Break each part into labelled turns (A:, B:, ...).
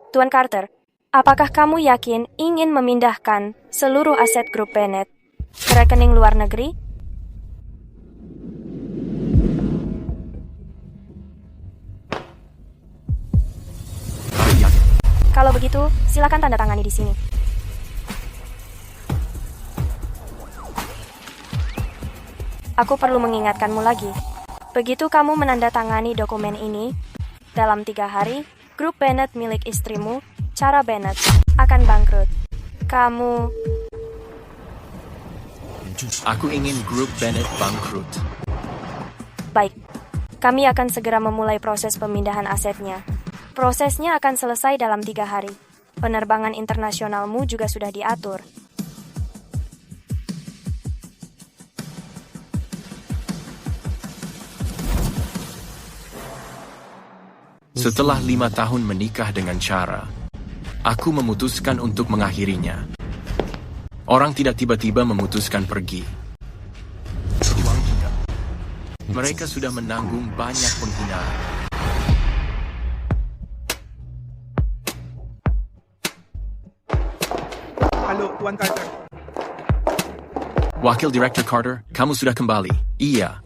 A: Tuan Carter, apakah kamu yakin ingin memindahkan seluruh aset grup Bennett ke rekening luar negeri? Kalau begitu, silakan tanda tangani di sini. Aku perlu mengingatkanmu lagi. Begitu kamu menandatangani dokumen ini, dalam 3 hari, grup Bennett milik istrimu, Cara Bennett, akan bangkrut. Kamu...
B: Aku ingin grup Bennett bangkrut.
A: Baik, kami akan segera memulai proses pemindahan asetnya. Prosesnya akan selesai dalam 3 hari. Penerbangan internasionalmu juga sudah diatur.
B: Setelah 5 tahun menikah dengan Cara, aku memutuskan untuk mengakhirinya. Orang tidak tiba-tiba memutuskan pergi. Mereka sudah menanggung banyak penghinaan.
C: Halo, Tuan Carter.
B: Wakil Direktur Carter, kamu sudah kembali. Iya.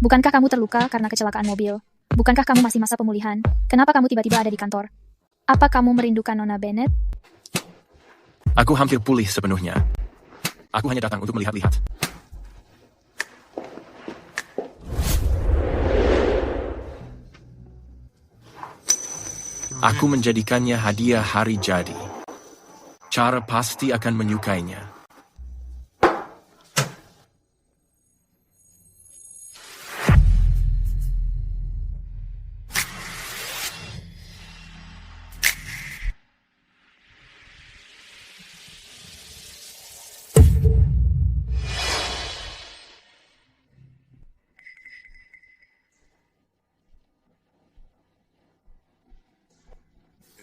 D: Bukankah kamu terluka karena kecelakaan mobil? Bukankah kamu masih masa pemulihan? Kenapa kamu tiba-tiba ada di kantor? Apa kamu merindukan Nona Bennett?
B: Aku hampir pulih sepenuhnya. Aku hanya datang untuk melihat-lihat. Aku menjadikannya hadiah hari jadi. Cara pasti akan menyukainya.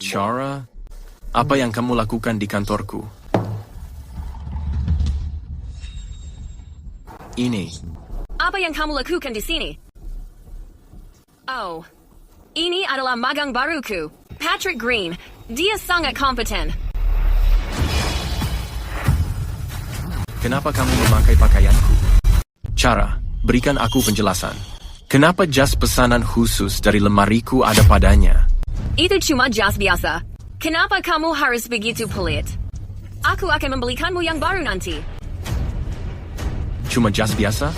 B: Cara, apa yang kamu lakukan di kantorku? Ini.
E: Apa yang kamu lakukan di sini? Oh, ini adalah magang baruku, Patrick Green. Dia sangat kompeten.
B: Kenapa kamu memakai pakaianku? Cara, berikan aku penjelasan. Kenapa jas pesanan khusus dari lemariku ada padanya?
E: Itu cuma jas biasa. Kenapa kamu harus begitu pelit? Aku akan membelikanmu yang baru nanti.
B: Cuma jas biasa?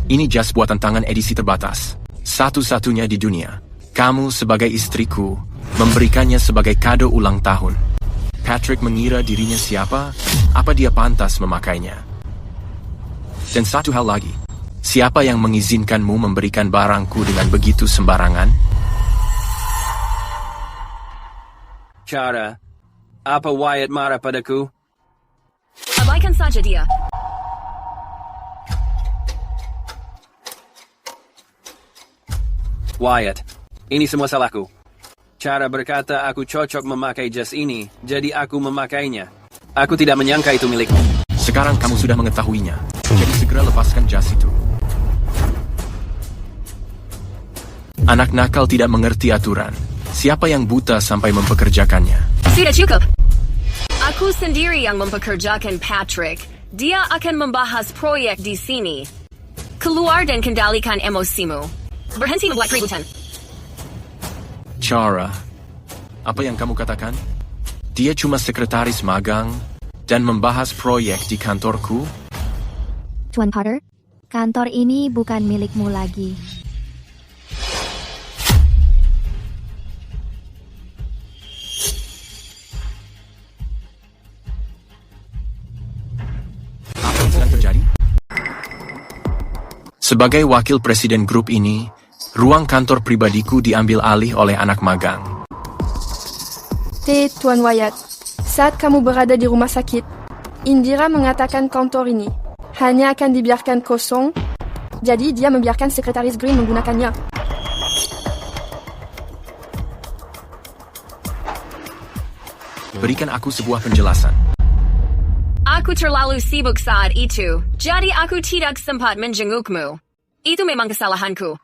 B: Ini jas buatan tangan edisi terbatas. Satu-satunya di dunia. Kamu sebagai istriku memberikannya sebagai kado ulang tahun. Patrick mengira dirinya siapa? Apa dia pantas memakainya? Dan satu hal lagi. Siapa yang mengizinkanmu memberikan barangku dengan begitu sembarangan?
F: Cara, apa Wyatt marah padaku?
E: Abaikan saja dia.
F: Wyatt, ini semua salahku. Cara berkata aku cocok memakai jas ini, jadi aku memakainya. Aku tidak menyangka itu milikmu.
B: Sekarang kamu sudah mengetahuinya. Jadi segera lepaskan jas itu. Anak nakal tidak mengerti aturan. Siapa yang buta sampai mempekerjakannya?
E: Sudah cukup. Aku sendiri yang mempekerjakan Patrick. Dia akan membahas proyek di sini. Keluar dan kendalikan emosimu. Berhenti membuat keributan.
B: Cara, apa yang kamu katakan? Dia cuma sekretaris magang dan membahas proyek di kantorku?
G: Tuan Carter, kantor ini bukan milikmu lagi.
B: Sebagai wakil presiden grup ini, ruang kantor pribadiku diambil alih oleh anak magang.
H: Tuan Wyatt, saat kamu berada di rumah sakit, Indira mengatakan kantor ini hanya akan dibiarkan kosong, jadi dia membiarkan sekretaris Green menggunakannya.
B: Berikan aku sebuah penjelasan.
E: Aku terlalu sibuk saat itu, jadi aku tidak sempat menjengukmu. Itu memang kesalahanku.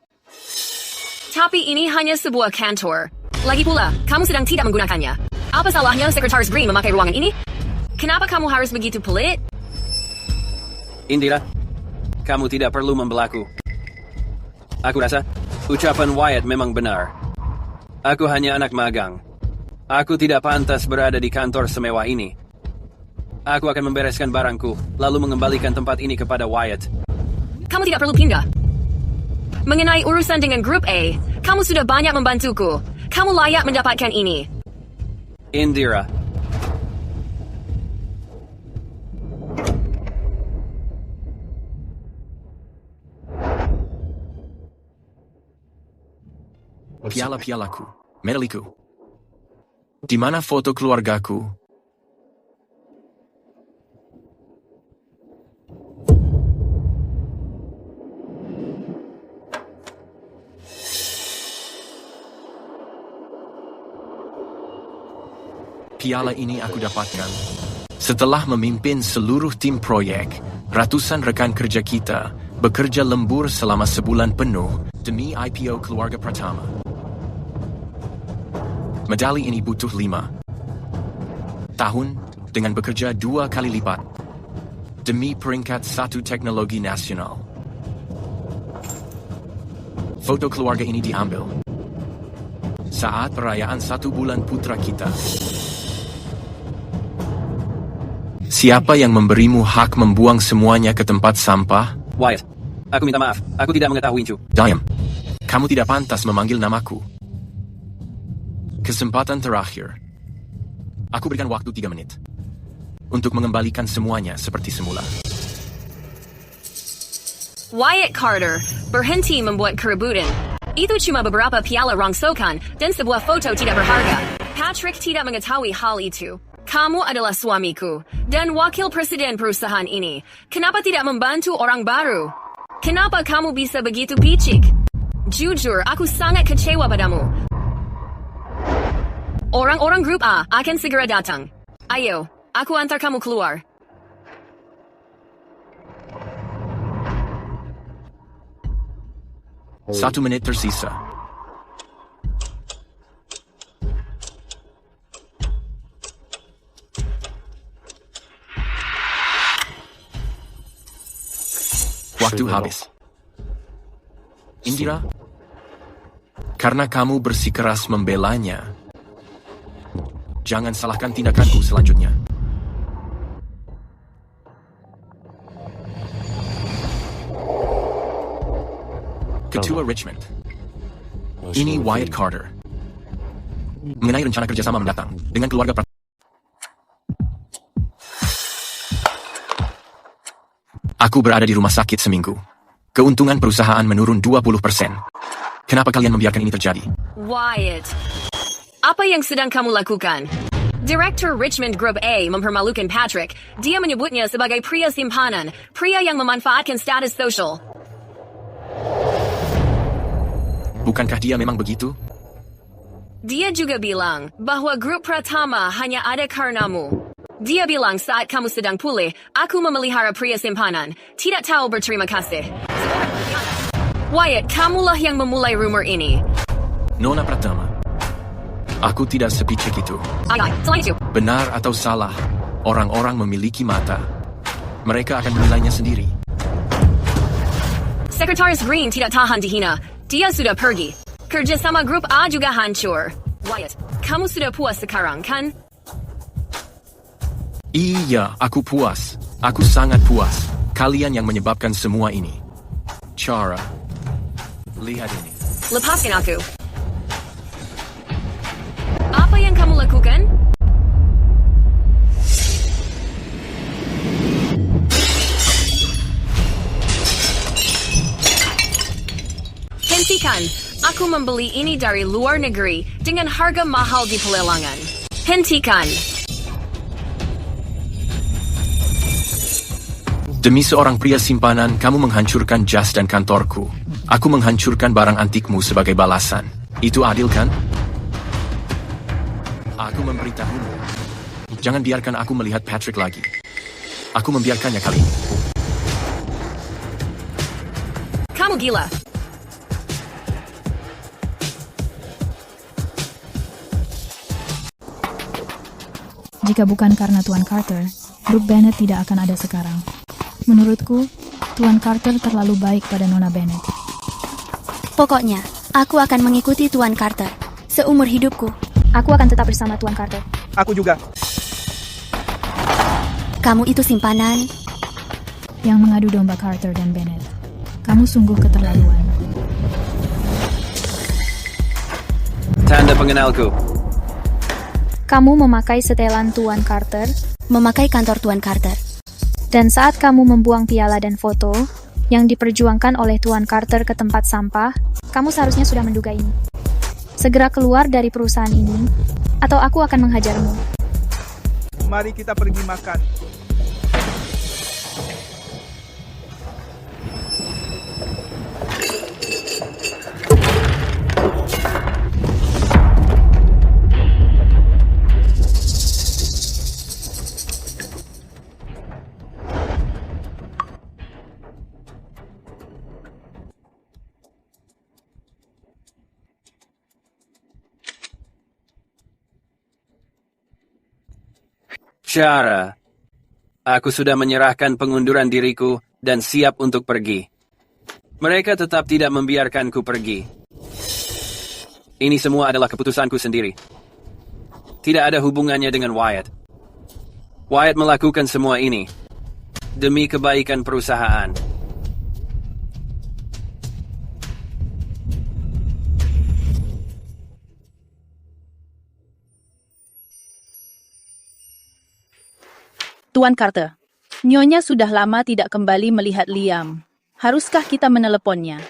E: Tapi ini hanya sebuah kantor. Lagi pula, kamu sedang tidak menggunakannya. Apa salahnya Sekretaris Green memakai ruangan ini? Kenapa kamu harus begitu pelit?
F: Indira, kamu tidak perlu membelaku. Aku rasa, ucapan Wyatt memang benar. Aku hanya anak magang. Aku tidak pantas berada di kantor semewah ini. Aku akan membereskan barangku, lalu mengembalikan tempat ini kepada Wyatt.
E: Kamu tidak perlu pindah. Mengenai urusan dengan grup A, kamu sudah banyak membantuku. Kamu layak mendapatkan ini.
F: Indira,
B: piala-pialaku, medaliku. Di mana foto keluargaku? Piala ini aku dapatkan setelah memimpin seluruh tim proyek. Ratusan rekan kerja kita bekerja lembur selama sebulan penuh demi IPO keluarga pertama. Medali ini butuh 5 tahun dengan bekerja 2 kali lipat demi peringkat 1 teknologi nasional. Foto keluarga ini diambil saat perayaan 1 bulan putra kita. Siapa yang memberimu hak membuang semuanya ke tempat sampah?
F: Wyatt, aku minta maaf. Aku tidak mengetahuinya.
B: Diam. Kamu tidak pantas memanggil namaku. Kesempatan terakhir. Aku berikan waktu 3 menit untuk mengembalikan semuanya seperti semula.
E: Wyatt Carter, berhenti membuat keributan. Itu cuma beberapa piala rongsokan dan sebuah foto tidak berharga. Patrick tidak mengetahui hal itu. Kamu adalah suamiku dan wakil presiden perusahaan ini. Kenapa tidak membantu orang baru? Kenapa kamu bisa begitu picik? Jujur, aku sangat kecewa padamu. Orang-orang grup A akan segera datang. Ayo, aku antar kamu keluar.
B: Satu menit tersisa. Waktu habis. Indira, karena kamu bersikeras membelanya, jangan salahkan tindakanku selanjutnya. Ketua Richmond. Ini Wyatt Carter. Mengenai rencana kerjasama mendatang dengan keluarga Aku berada di rumah sakit seminggu. Keuntungan perusahaan menurun 20%. Kenapa kalian membiarkan ini terjadi?
E: Wyatt, apa yang sedang kamu lakukan? Direktur Richmond Group A mempermalukan Patrick. Dia menyebutnya sebagai pria simpanan, pria yang memanfaatkan status sosial.
B: Bukankah dia memang begitu?
E: Dia juga bilang bahwa grup Pratama hanya ada karenamu. Dia bilang saat kamu sedang pulih, aku memelihara pria simpanan. Tidak tahu berterima kasih. Wyatt, kamulah yang memulai rumor ini.
B: Nona Pratama. Aku tidak sepicik itu.
E: Selain itu,
B: Benar atau salah, orang-orang memiliki mata. Mereka akan menilainya sendiri.
E: Sekretaris Green tidak tahan dihina. Dia sudah pergi. Kerjasama grup A juga hancur. Wyatt, kamu sudah puas sekarang, kan?
B: Iya, aku puas. Aku sangat puas. Kalian yang menyebabkan semua ini. Cara. Lihat ini.
E: Lepaskan aku. Apa yang kamu lakukan? Hentikan. Aku membeli ini dari luar negeri dengan harga mahal di pelelangan. Hentikan.
B: Demi seorang pria simpanan, kamu menghancurkan jas dan kantorku. Aku menghancurkan barang antikmu sebagai balasan. Itu adil, kan? Aku memberitahumu. Jangan biarkan aku melihat Patrick lagi. Aku membiarkannya kali ini.
E: Kamu gila.
D: Jika bukan karena Tuan Carter, grup Bennett tidak akan ada sekarang. Menurutku, Tuan Carter terlalu baik pada Nona Bennett.
I: Pokoknya, aku akan mengikuti Tuan Carter seumur hidupku.
D: Aku akan tetap bersama Tuan Carter.
C: Aku juga.
I: Kamu itu simpanan.
D: Yang mengadu domba Carter dan Bennett. Kamu sungguh keterlaluan.
F: Tanda pengenalku.
D: Kamu memakai setelan Tuan Carter,
I: Memakai kantor Tuan Carter.
D: dan saat kamu membuang piala dan foto yang diperjuangkan oleh Tuan Carter ke tempat sampah, kamu seharusnya sudah menduga ini. Segera keluar dari perusahaan ini, atau aku akan menghajarmu.
C: Mari kita pergi makan.
F: Cara. Aku sudah menyerahkan pengunduran diriku dan siap untuk pergi. Mereka tetap tidak membiarkanku pergi. Ini semua adalah keputusanku sendiri. Tidak ada hubungannya dengan Wyatt. Wyatt melakukan semua ini demi kebaikan perusahaan.
J: Tuan Carter, Nyonya sudah lama tidak kembali melihat Liam. Haruskah kita meneleponnya?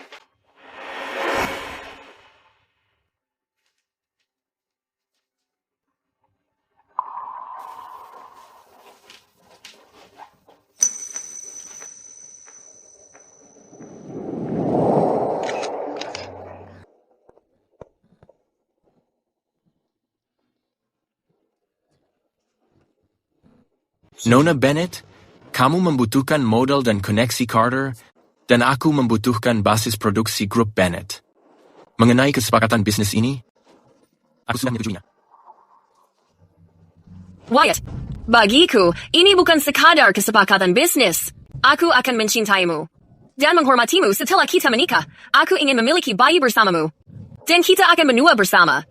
B: Nona Bennett, kamu membutuhkan modal dan koneksi Carter, dan aku membutuhkan basis produksi grup Bennett. Mengenai kesepakatan bisnis ini, aku sudah menyetujuinya.
E: Wyatt, bagiku, ini bukan sekadar kesepakatan bisnis. Aku akan mencintaimu dan menghormatimu setelah kita menikah. Aku ingin memiliki bayi bersamamu, dan kita akan menua bersama.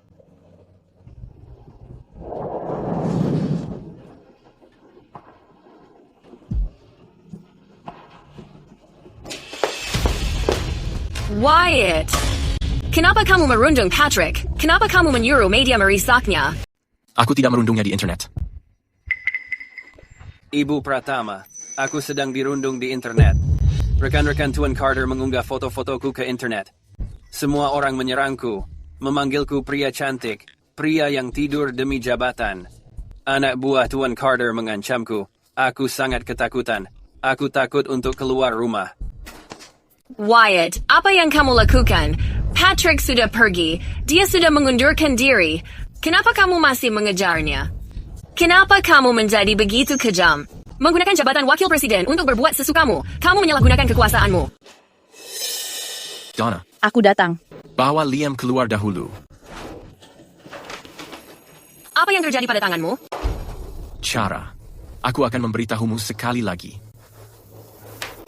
E: Wyatt, kenapa kamu merundung Patrick? Kenapa kamu menyuruh media merisaknya?
B: Aku tidak merundungnya di internet.
F: Ibu Pratama, aku sedang dirundung di internet. Rekan-rekan Tuan Carter mengunggah foto-fotoku ke internet. Semua orang menyerangku, memanggilku pria cantik, pria yang tidur demi jabatan. Anak buah Tuan Carter mengancamku. Aku sangat ketakutan. Aku takut untuk keluar rumah.
E: Wyatt, apa yang kamu lakukan? Patrick sudah pergi. Dia sudah mengundurkan diri. Kenapa kamu masih mengejarnya? Kenapa kamu menjadi begitu kejam? Menggunakan jabatan wakil presiden untuk berbuat sesukamu. Kamu menyalahgunakan kekuasaanmu.
B: Donna,
J: Aku datang.
B: bawa Liam keluar dahulu.
E: Apa yang terjadi pada tanganmu?
B: Cara. Aku akan memberitahumu sekali lagi.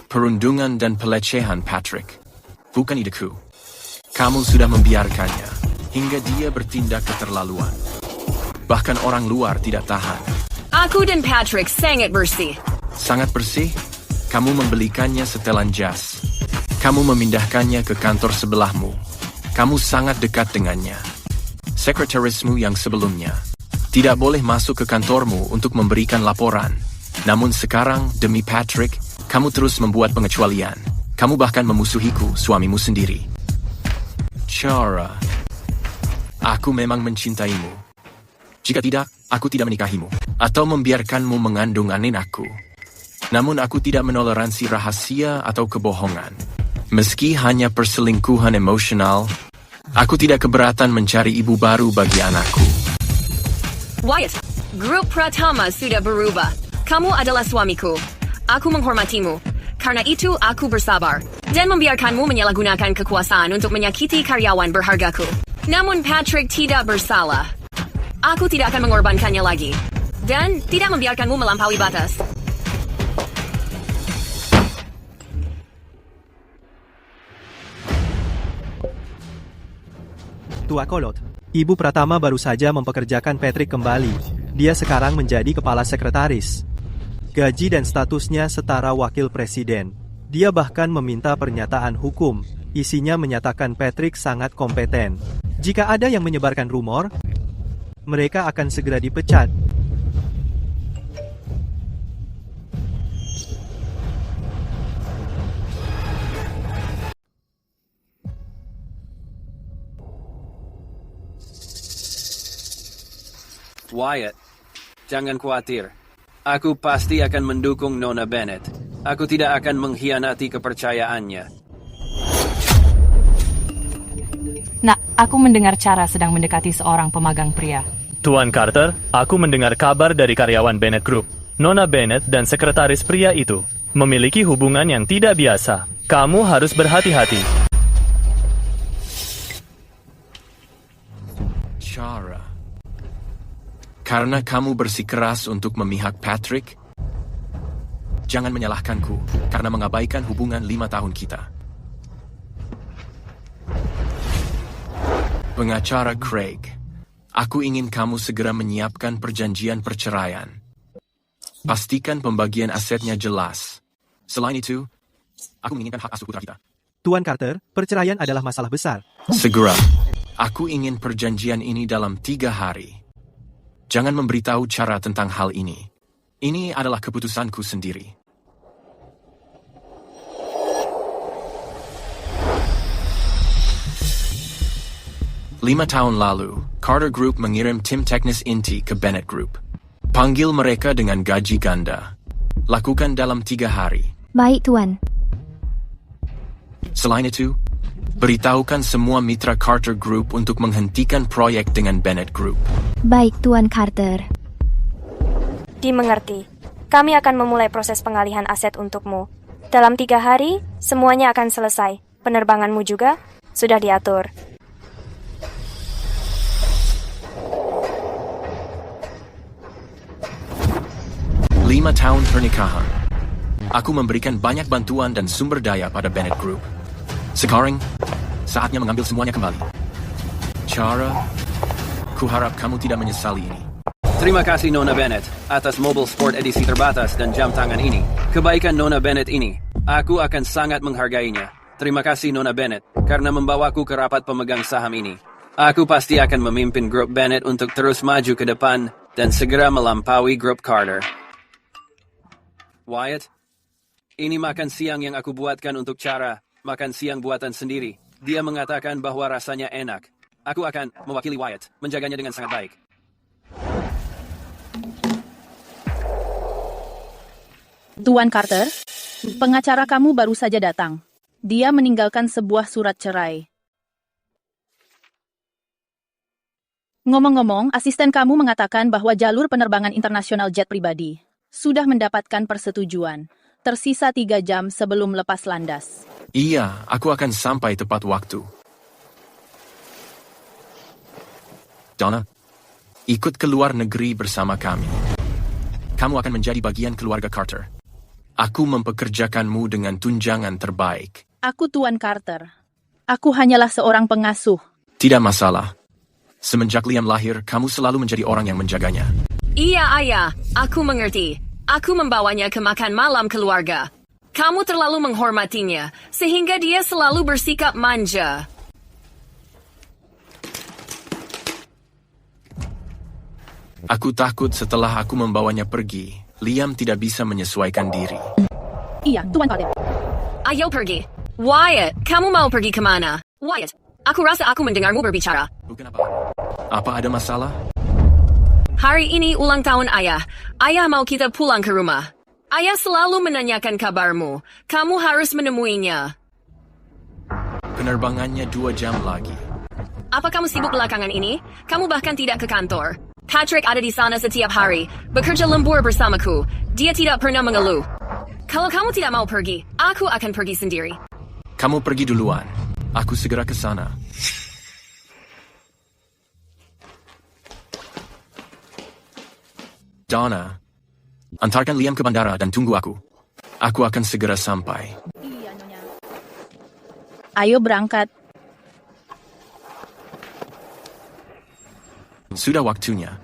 B: Perundungan dan pelecehan Patrick. Bukan ideku. Kamu sudah membiarkannya, hingga dia bertindak keterlaluan. Bahkan orang luar tidak tahan.
E: Aku dan Patrick sangat bersih.
B: Sangat bersih? Kamu membelikannya setelan jas. Kamu memindahkannya ke kantor sebelahmu. Kamu sangat dekat dengannya. Sekretarismu yang sebelumnya tidak boleh masuk ke kantormu untuk memberikan laporan. Namun sekarang, demi Patrick, kamu terus membuat pengecualian. Kamu bahkan memusuhiku, suamimu sendiri. Cara. Aku memang mencintaimu. Jika tidak, aku tidak menikahimu. Atau membiarkanmu mengandung anakku. Namun aku tidak menoleransi rahasia atau kebohongan. Meski hanya perselingkuhan emosional, aku tidak keberatan mencari ibu baru bagi anakku.
E: Wyatt, grup Pratama sudah berubah. Kamu adalah suamiku. Aku menghormatimu. Karena itu aku bersabar. Dan membiarkanmu menyalahgunakan kekuasaan untuk menyakiti karyawan berhargaku. Namun Patrick tidak bersalah. Aku tidak akan mengorbankannya lagi. dan tidak membiarkanmu melampaui batas.
K: Tua Kolot, Ibu Pratama baru saja mempekerjakan Patrick kembali. Dia sekarang menjadi kepala sekretaris. Gaji dan statusnya setara wakil presiden. Dia bahkan meminta pernyataan hukum. Isinya menyatakan Patrick sangat kompeten. Jika ada yang menyebarkan rumor, mereka akan segera dipecat.
F: Wyatt, jangan khawatir. Aku pasti akan mendukung Nona Bennett. Aku tidak akan mengkhianati kepercayaannya.
L: Nak, aku mendengar Cara sedang mendekati seorang pemagang pria.
M: Tuan Carter, aku mendengar kabar dari karyawan Bennett Group. Nona Bennett dan sekretaris pria itu memiliki hubungan yang tidak biasa. Kamu harus berhati-hati.
B: Cara. Karena kamu bersikeras untuk memihak Patrick, jangan menyalahkanku karena mengabaikan hubungan 5 tahun kita. Pengacara Craig, aku ingin kamu segera menyiapkan perjanjian perceraian. Pastikan pembagian asetnya jelas. Selain itu, aku menginginkan hak asuh putra kita.
K: Tuan Carter, perceraian adalah masalah besar.
B: Segera. Aku ingin perjanjian ini dalam 3 hari. Jangan memberitahu Cara tentang hal ini. Ini adalah keputusanku sendiri. Lima tahun lalu, Carter Group mengirim tim teknis inti ke Bennett Group. Panggil mereka dengan gaji ganda. Lakukan dalam 3 hari.
G: Baik, Tuan.
B: Selain itu, beritahukan semua mitra Carter Group untuk menghentikan proyek dengan Bennett Group.
G: Baik, Tuan Carter.
A: Dimengerti. Kami akan memulai proses pengalihan aset untukmu. Dalam 3 hari, semuanya akan selesai. Penerbanganmu juga sudah diatur.
B: Lima tahun pernikahan. Aku memberikan banyak bantuan dan sumber daya pada Bennett Group. Sekarang, saatnya mengambil semuanya kembali. Cara, kuharap kamu tidak menyesali ini.
F: Terima kasih Nona Bennett atas mobil sport edisi terbatas dan jam tangan ini. Kebaikan Nona Bennett ini, aku akan sangat menghargainya. Terima kasih Nona Bennett karena membawaku ke rapat pemegang saham ini. Aku pasti akan memimpin grup Bennett untuk terus maju ke depan dan segera melampaui grup Carter. Wyatt, ini makan siang yang aku buatkan untuk Cara. Makan siang buatan sendiri. Dia mengatakan bahwa rasanya enak. Aku akan mewakili Wyatt, menjaganya dengan sangat baik.
J: Tuan Carter, pengacara kamu baru saja datang. Dia meninggalkan sebuah surat cerai. Ngomong-ngomong, asisten kamu mengatakan bahwa jalur penerbangan internasional jet pribadi sudah mendapatkan persetujuan. Tersisa 3 jam sebelum lepas landas.
B: Iya, aku akan sampai tepat waktu. Donna, ikut ke luar negeri bersama kami. Kamu akan menjadi bagian keluarga Carter. Aku mempekerjakanmu dengan tunjangan terbaik.
J: Aku Tuan Carter. Aku hanyalah seorang pengasuh.
B: Tidak masalah. Semenjak Liam lahir, kamu selalu menjadi orang yang menjaganya.
E: Iya, Ayah. Aku mengerti. Aku membawanya ke makan malam keluarga. Kamu terlalu menghormatinya, sehingga dia selalu bersikap manja.
B: Aku takut setelah aku membawanya pergi, Liam tidak bisa menyesuaikan diri.
J: Iya, Tuan Carter.
E: Ayo pergi. Wyatt, kamu mau pergi kemana? Wyatt, aku rasa aku mendengarmu berbicara.
B: Bukan apa? Apa ada masalah?
E: Hari ini ulang tahun Ayah. Ayah mau kita pulang ke rumah. Ayah selalu menanyakan kabarmu. Kamu harus menemuinya.
B: Penerbangannya 2 jam lagi.
E: Apa kamu sibuk belakangan ini? Kamu bahkan tidak ke kantor. Patrick ada di sana setiap hari, bekerja lembur bersamaku. Dia tidak pernah mengeluh. Kalau kamu tidak mau pergi, aku akan pergi sendiri.
B: Kamu pergi duluan. Aku segera ke sana. Donna, antarkan Liam ke bandara dan tunggu aku. Aku akan segera sampai.
J: Iya, Nyonya. Ayo berangkat.
B: Sudah waktunya.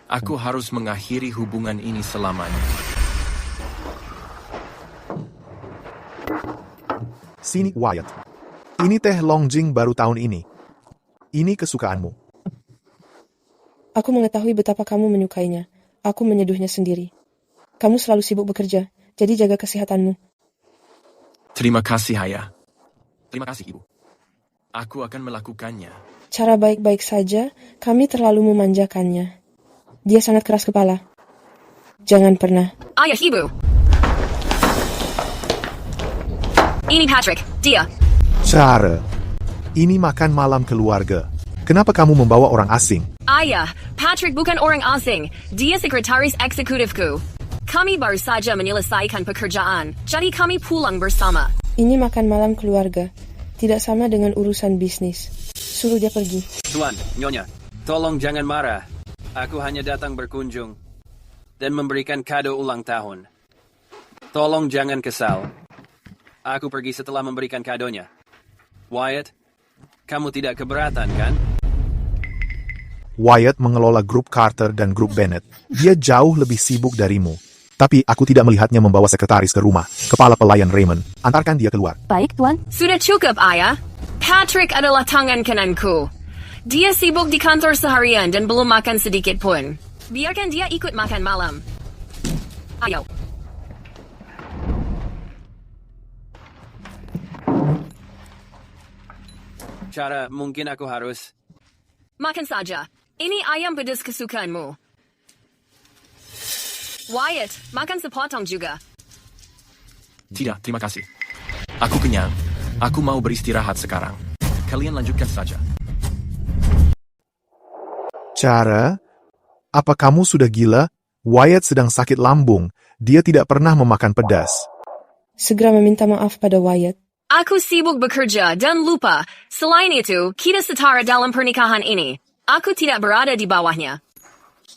B: Aku harus mengakhiri hubungan ini selamanya.
N: Sini, Wyatt. Ini teh Longjing baru tahun ini. Ini kesukaanmu.
H: Aku mengetahui betapa kamu menyukainya. Aku menyeduhnya sendiri. Kamu selalu sibuk bekerja, jadi jaga kesehatanmu.
B: Terima kasih, Ayah. Terima kasih, Ibu. Aku akan melakukannya.
H: Cara baik-baik saja, kami terlalu memanjakannya. Dia sangat keras kepala. Jangan pernah.
E: Ayah, Ibu. Ini Patrick, dia.
N: Cara. Ini makan malam keluarga. Kenapa kamu membawa orang asing?
E: Ayah, Patrick bukan orang asing. Dia sekretaris eksekutifku. Kami baru saja menyelesaikan pekerjaan, jadi kami pulang bersama.
H: Ini makan malam keluarga. Tidak sama dengan urusan bisnis. Suruh dia pergi.
F: Tuan, Nyonya, tolong jangan marah. Aku hanya datang berkunjung dan memberikan kado ulang tahun. Tolong jangan kesal. Aku pergi setelah memberikan kadonya. Wyatt, kamu tidak keberatan, kan?
N: Wyatt mengelola grup Carter dan grup Bennett. Dia jauh lebih sibuk darimu. Tapi aku tidak melihatnya membawa sekretaris ke rumah. Kepala pelayan Raymond, antarkan dia keluar.
I: Baik, Tuan.
E: Sudah cukup, Ayah. Patrick adalah tangan kananku. Dia sibuk di kantor seharian dan belum makan sedikit pun. Biarkan dia ikut makan malam. Ayo.
F: Cara, mungkin aku harus...
E: Makan saja. Ini ayam pedas kesukaanmu. Wyatt, makan sepotong juga.
B: Tidak, terima kasih. Aku kenyang. Aku mau beristirahat sekarang. Kalian lanjutkan saja.
N: Cara, apa kamu sudah gila? Wyatt sedang sakit lambung. Dia tidak pernah memakan pedas.
H: Segera meminta maaf pada Wyatt.
E: Aku sibuk bekerja dan lupa. Selain itu, kita setara dalam pernikahan ini. Aku tidak berada di bawahnya.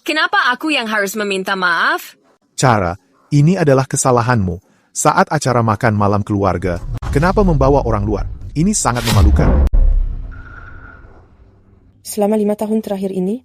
E: Kenapa aku yang harus meminta maaf?
N: Cara, ini adalah kesalahanmu. Saat acara makan malam keluarga, kenapa membawa orang luar? Ini sangat memalukan.
H: Selama 5 tahun terakhir ini,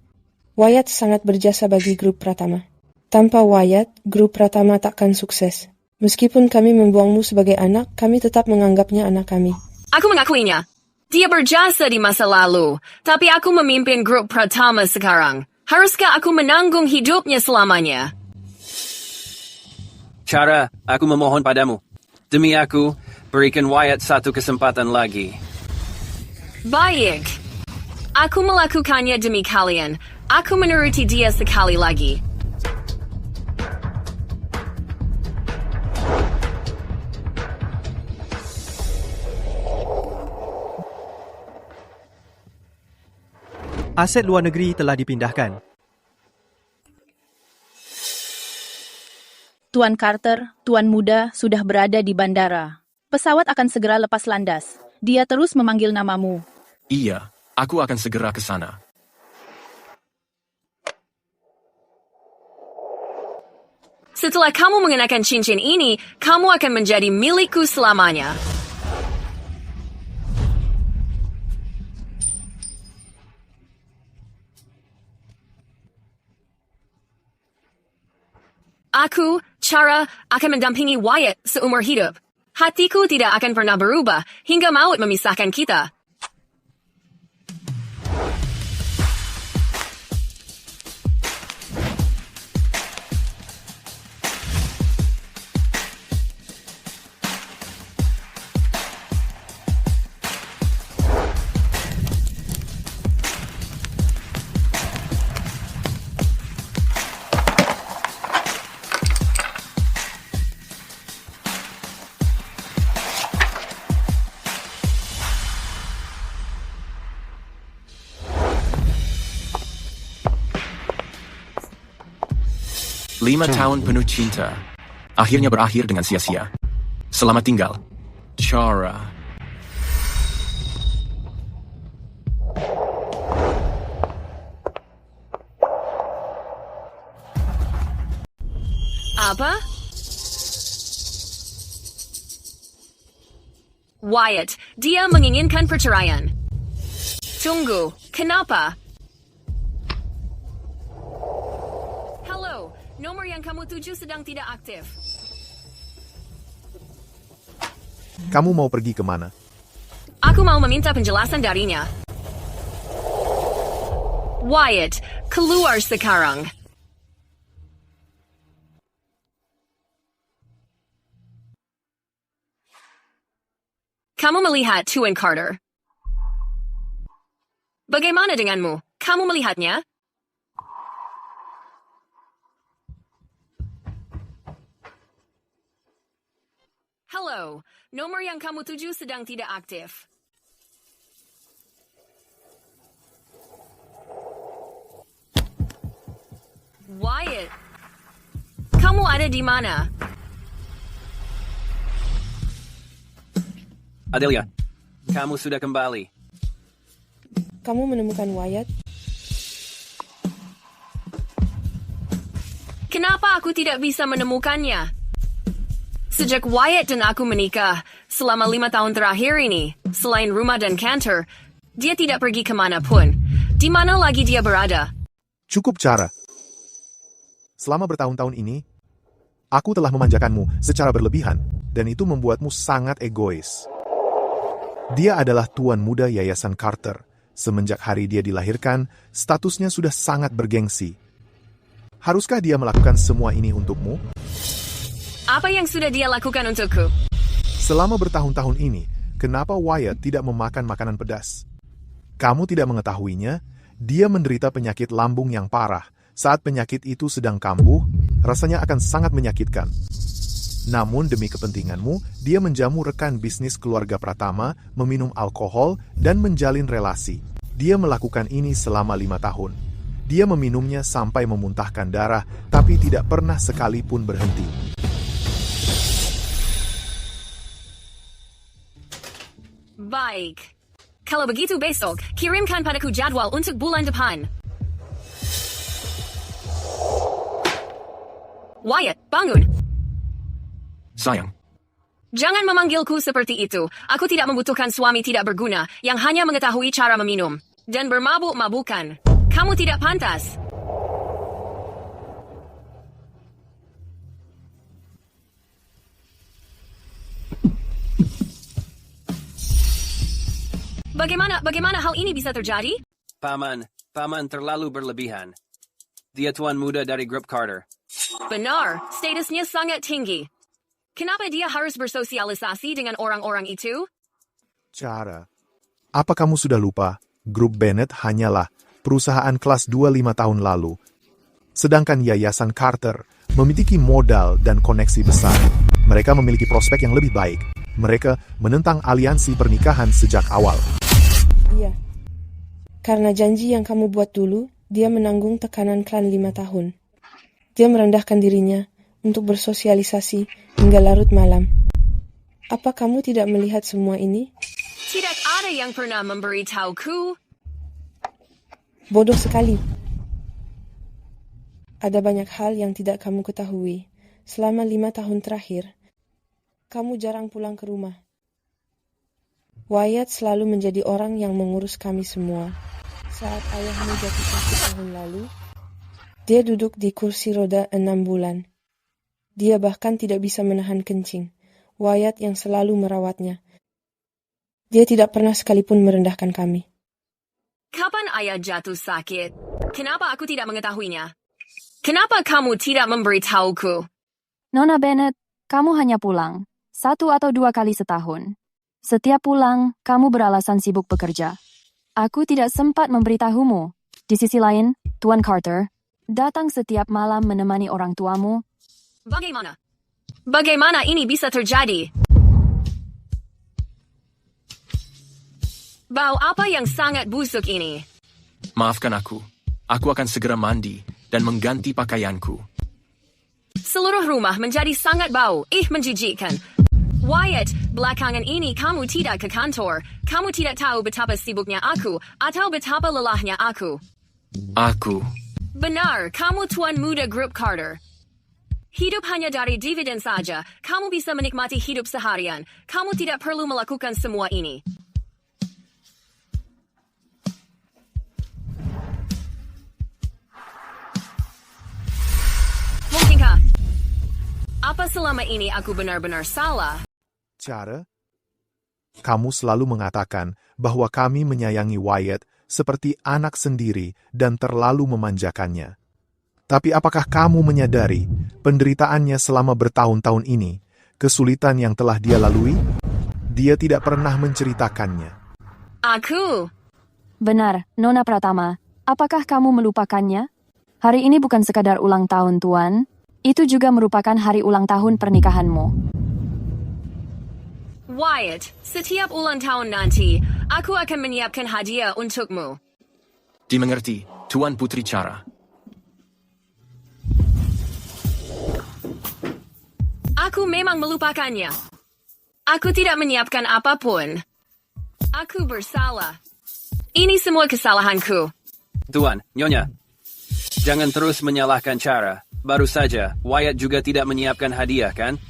H: Wyatt sangat berjasa bagi grup Pratama. Tanpa Wyatt, grup Pratama takkan sukses. Meskipun kami membuangmu sebagai anak, kami tetap menganggapnya anak kami.
E: Aku mengakuinya. Dia berjasa di masa lalu, tapi aku memimpin grup Pratama sekarang. Haruskah aku menanggung hidupnya selamanya?
F: Cara, aku memohon padamu. Demi aku, berikan Wyatt satu kesempatan lagi.
E: Baik. Aku melakukannya demi kalian. Aku menuruti dia sekali lagi.
K: Aset luar negeri telah dipindahkan.
J: Tuan Carter, Tuan Muda sudah berada di bandara. Pesawat akan segera lepas landas. Dia terus memanggil namamu.
B: Iya, aku akan segera ke sana.
E: Setelah kamu mengenakan cincin ini, kamu akan menjadi milikku selamanya. Aku, Cara, akan mendampingi Wyatt seumur hidup. Hatiku tidak akan pernah berubah hingga maut memisahkan kita.
B: Lima tahun penuh cinta, akhirnya berakhir dengan sia-sia. Selamat tinggal, Cara.
E: Apa? Wyatt, dia menginginkan perceraian. Tunggu, kenapa? Halo, nomor yang kamu tuju sedang tidak aktif.
N: Kamu mau pergi kemana?
E: Aku mau meminta penjelasan darinya. Wyatt, keluar sekarang. Kamu melihat Tuan Carter. Bagaimana denganmu? Kamu melihatnya? Halo, nomor yang kamu tuju sedang tidak aktif. Wyatt, kamu ada di mana?
F: Adelia, kamu sudah kembali.
H: Kamu menemukan Wyatt?
E: Kenapa aku tidak bisa menemukannya? Sejak Wyatt dan aku menikah, selama 5 tahun terakhir ini, selain rumah dan kantor, dia tidak pergi kemanapun. Di mana lagi dia berada?
N: Cukup cara. Selama bertahun-tahun ini, aku telah memanjakanmu secara berlebihan, dan itu membuatmu sangat egois. Dia adalah tuan muda Yayasan Carter. Semenjak hari dia dilahirkan, statusnya sudah sangat bergengsi. Haruskah dia melakukan semua ini untukmu?
E: Apa yang sudah dia lakukan untukku?
N: Selama bertahun-tahun ini, kenapa Wyatt tidak memakan makanan pedas? Kamu tidak mengetahuinya, dia menderita penyakit lambung yang parah. Saat penyakit itu sedang kambuh, rasanya akan sangat menyakitkan. Namun demi kepentinganmu, dia menjamu rekan bisnis keluarga Pratama, meminum alkohol, dan menjalin relasi. Dia melakukan ini selama 5 tahun. Dia meminumnya sampai memuntahkan darah, tapi tidak pernah sekalipun berhenti.
E: Baik. Kalau begitu besok, kirimkan padaku jadwal untuk bulan depan. Wyatt, bangun!
B: Sayang,
E: Jangan memanggilku seperti itu. Aku tidak membutuhkan suami tidak berguna yang hanya mengetahui cara meminum dan bermabuk-mabukan. Kamu tidak pantas. Bagaimana hal ini bisa terjadi?
F: Paman terlalu berlebihan. Dia tuan muda dari grup Carter.
E: Benar, statusnya sangat tinggi. Kenapa dia harus bersosialisasi dengan orang-orang itu?
N: Cara. Apa kamu sudah lupa? Grup Bennett hanyalah perusahaan kelas 2 5 tahun lalu. Sedangkan Yayasan Carter memiliki modal dan koneksi besar. Mereka memiliki prospek yang lebih baik. Mereka menentang aliansi pernikahan sejak awal.
H: Iya. Karena janji yang kamu buat dulu, dia menanggung tekanan klan 5 tahun. Dia merendahkan dirinya untuk bersosialisasi hingga larut malam. Apa kamu tidak melihat semua ini?
E: Tidak ada yang pernah memberitahuku.
H: Bodoh sekali. Ada banyak hal yang tidak kamu ketahui. Selama 5 tahun terakhir, kamu jarang pulang ke rumah. Wyatt selalu menjadi orang yang mengurus kami semua. Saat ayahmu jatuh sakit tahun lalu, dia duduk di kursi roda 6 bulan. Dia bahkan tidak bisa menahan kencing. Wyatt yang selalu merawatnya. Dia tidak pernah sekalipun merendahkan kami.
E: Kapan ayah jatuh sakit? Kenapa aku tidak mengetahuinya? Kenapa kamu tidak memberitahuku?
L: Nona Bennett, kamu hanya pulang 1 atau 2 kali setahun. Setiap pulang, kamu beralasan sibuk bekerja. Aku tidak sempat memberitahumu. Di sisi lain, Tuan Carter datang setiap malam menemani orang tuamu.
E: Bagaimana ini bisa terjadi? Bau apa yang sangat busuk ini?
B: maafkan aku. Aku akan segera mandi dan mengganti pakaianku.
E: Seluruh rumah menjadi sangat bau. Menjijikkan. Wyatt, belakangan ini kamu tidak ke kantor. Kamu tidak tahu betapa sibuknya aku atau betapa lelahnya aku.
B: Aku.
E: Benar, kamu tuan muda grup Carter. Hidup hanya dari dividen saja. Kamu bisa menikmati hidup seharian. Kamu tidak perlu melakukan semua ini. Mungkinkah? Apa selama ini aku benar-benar salah?
N: Cara? Kamu selalu mengatakan bahwa kami menyayangi Wyatt seperti anak sendiri dan terlalu memanjakannya. Tapi apakah kamu menyadari penderitaannya selama bertahun-tahun ini, kesulitan yang telah dia lalui? Dia tidak pernah menceritakannya.
E: Aku.
L: Benar, Nona Pratama. Apakah kamu melupakannya? Hari ini bukan sekadar ulang tahun, Tuan. Itu juga merupakan hari ulang tahun pernikahanmu.
E: Wyatt, setiap ulang tahun nanti, aku akan menyiapkan hadiah untukmu.
B: Dimengerti, Tuan Putri Cara.
E: Aku memang melupakannya. Aku tidak menyiapkan apapun. Aku bersalah. Ini semua kesalahanku.
F: Tuan, Nyonya. Jangan terus menyalahkan Cara. Baru saja, Wyatt juga tidak menyiapkan hadiah, kan?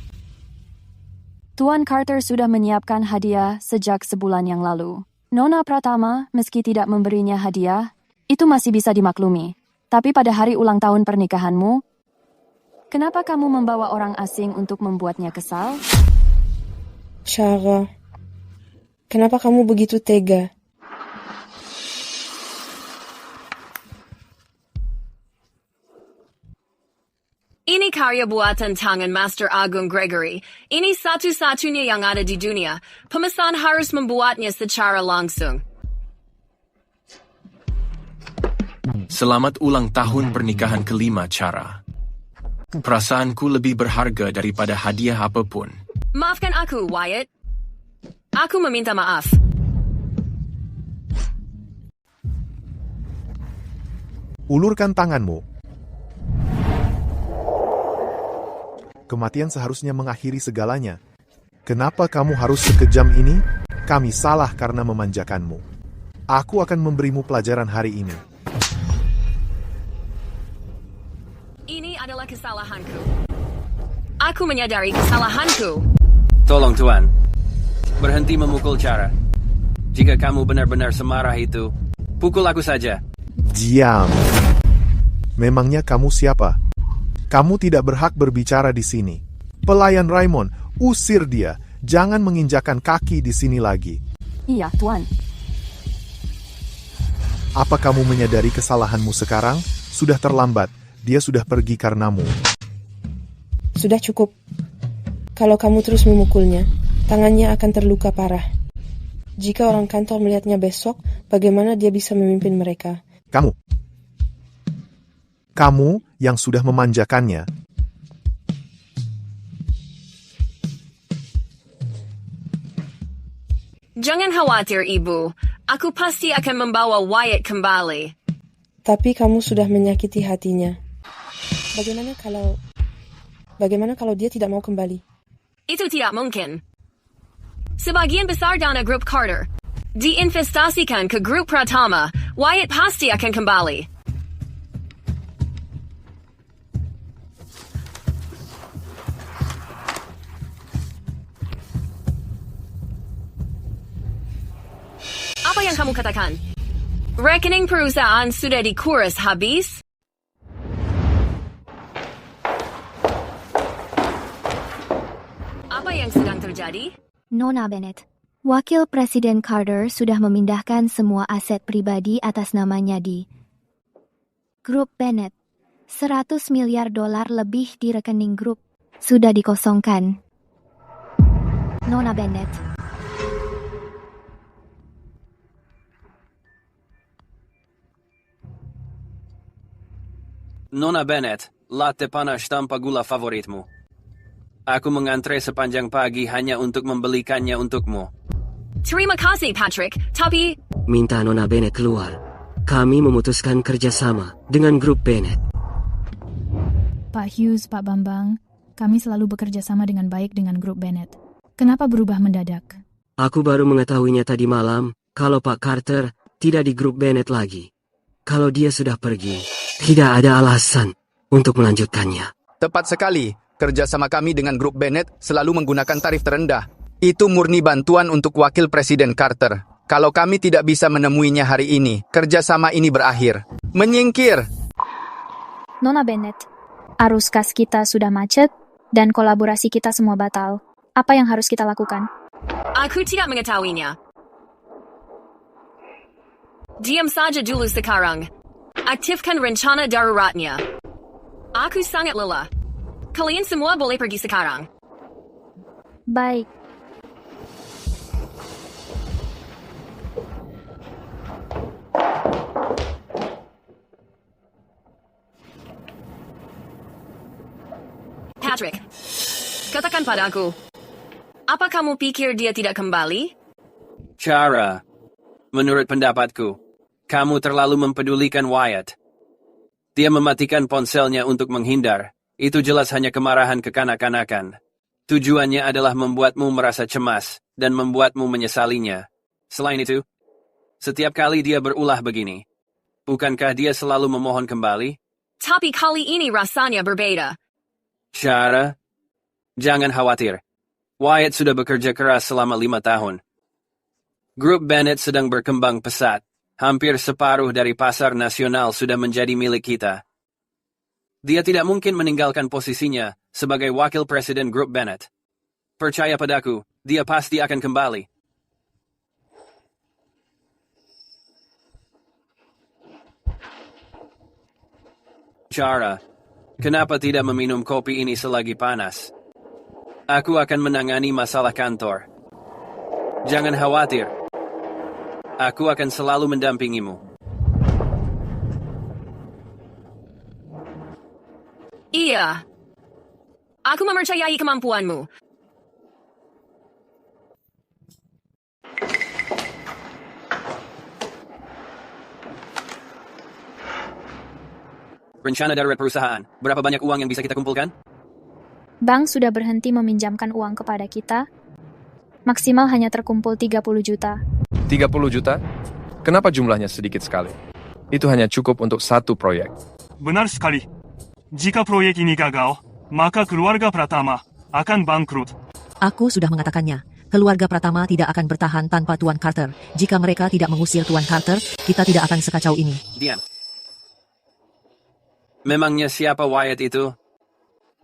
L: Tuan Carter sudah menyiapkan hadiah sejak sebulan yang lalu. Nona Pratama, meski tidak memberinya hadiah, itu masih bisa dimaklumi. Tapi pada hari ulang tahun pernikahanmu, kenapa kamu membawa orang asing untuk membuatnya kesal?
H: Cara, kenapa kamu begitu tega?
E: Ini karya buatan tangan Master Agung Gregory. Ini satu-satunya yang ada di dunia. Pemesan harus membuatnya secara langsung.
B: Selamat ulang tahun pernikahan kelima, Cara. Perasaanku lebih berharga daripada hadiah apapun.
E: Maafkan aku, Wyatt. Aku meminta maaf.
N: Ulurkan tanganmu. Kematian seharusnya mengakhiri segalanya. Kenapa kamu harus sekejam ini? Kami salah karena memanjakanmu. Aku akan memberimu pelajaran hari ini.
E: Ini adalah kesalahanku. Aku menyadari kesalahanku.
F: Tolong, Tuan. Berhenti memukul Cara. Jika kamu benar-benar semarah itu, pukul aku saja.
N: Diam. Memangnya kamu siapa? Kamu tidak berhak berbicara di sini. Pelayan Raymond, usir dia. Jangan menginjakan kaki di sini lagi.
L: Iya, Tuan.
N: Apa kamu menyadari kesalahanmu sekarang? Sudah terlambat. Dia sudah pergi karenamu.
H: Sudah cukup. Kalau kamu terus memukulnya, tangannya akan terluka parah. Jika orang kantor melihatnya besok, bagaimana dia bisa memimpin mereka?
N: Kamu yang sudah memanjakannya.
E: Jangan khawatir, Ibu. Aku pasti akan membawa Wyatt kembali.
H: Tapi kamu sudah menyakiti hatinya. Bagaimana kalau dia tidak mau kembali?
E: Itu tidak mungkin. Sebagian besar dana grup Carter diinvestasikan ke grup Pratama. Wyatt pasti akan kembali. Apa yang kamu katakan? Rekening perusahaan sudah dikuras habis? Apa yang sedang terjadi?
G: Nona Bennett, Wakil Presiden Carter sudah memindahkan semua aset pribadi atas namanya di Grup Bennett. 100 miliar dolar lebih di rekening grup sudah dikosongkan. Nona Bennett.
F: Nona Bennett, latte panas tanpa gula favoritmu. Aku mengantre sepanjang pagi hanya untuk membelikannya untukmu.
E: Terima kasih, Patrick. Tapi...
O: Minta Nona Bennett keluar. Kami memutuskan kerjasama dengan grup Bennett.
D: Pak Hughes, Pak Bambang, kami selalu bekerja sama dengan baik dengan grup Bennett. Kenapa berubah mendadak?
O: Aku baru mengetahuinya tadi malam kalau Pak Carter tidak di grup Bennett lagi. Kalau dia sudah pergi, tidak ada alasan untuk melanjutkannya.
P: Tepat sekali. Kerjasama kami dengan grup Bennett selalu menggunakan tarif terendah. Itu murni bantuan untuk Wakil Presiden Carter. Kalau kami tidak bisa menemuinya hari ini, kerjasama ini berakhir. Menyingkir!
D: Nona Bennett, arus kas kita sudah macet, dan kolaborasi kita semua batal. Apa yang harus kita lakukan?
E: Aku tidak mengetahuinya. Diam saja dulu sekarang. Aktifkan rencana daruratnya. Aku sangat lelah. Kalian semua boleh pergi sekarang.
D: Baik.
E: Patrick, katakan padaku. Apa kamu pikir dia tidak kembali?
F: Cara. Menurut pendapatku, kamu terlalu mempedulikan Wyatt. Dia mematikan ponselnya untuk menghindar. Itu jelas hanya kemarahan kekanak-kanakan. Tujuannya adalah membuatmu merasa cemas dan membuatmu menyesalinya. Selain itu, setiap kali dia berulah begini, bukankah dia selalu memohon kembali?
E: Tapi kali ini rasanya berbeda.
F: Cara? Jangan khawatir. Wyatt sudah bekerja keras selama 5 tahun. Grup Bennett sedang berkembang pesat. Hampir separuh dari pasar nasional sudah menjadi milik kita. Dia tidak mungkin meninggalkan posisinya sebagai wakil presiden grup Bennett. Percaya padaku, dia pasti akan kembali. Cara, kenapa tidak meminum kopi ini selagi panas? Aku akan menangani masalah kantor. Jangan khawatir. Aku akan selalu mendampingimu.
E: Iya. Aku mempercayai kemampuanmu.
F: Rencana darurat perusahaan. Berapa banyak uang yang bisa kita kumpulkan?
D: Bank sudah berhenti meminjamkan uang kepada kita. Maksimal hanya terkumpul 30 juta.
Q: 30 juta? Kenapa jumlahnya sedikit sekali? Itu hanya cukup untuk satu proyek.
R: Benar sekali. Jika proyek ini gagal, maka keluarga Pratama akan bangkrut.
S: Aku sudah mengatakannya. Keluarga Pratama tidak akan bertahan tanpa Tuan Carter. Jika mereka tidak mengusir Tuan Carter, kita tidak akan sekacau ini.
F: Diam. Memangnya siapa Wyatt itu?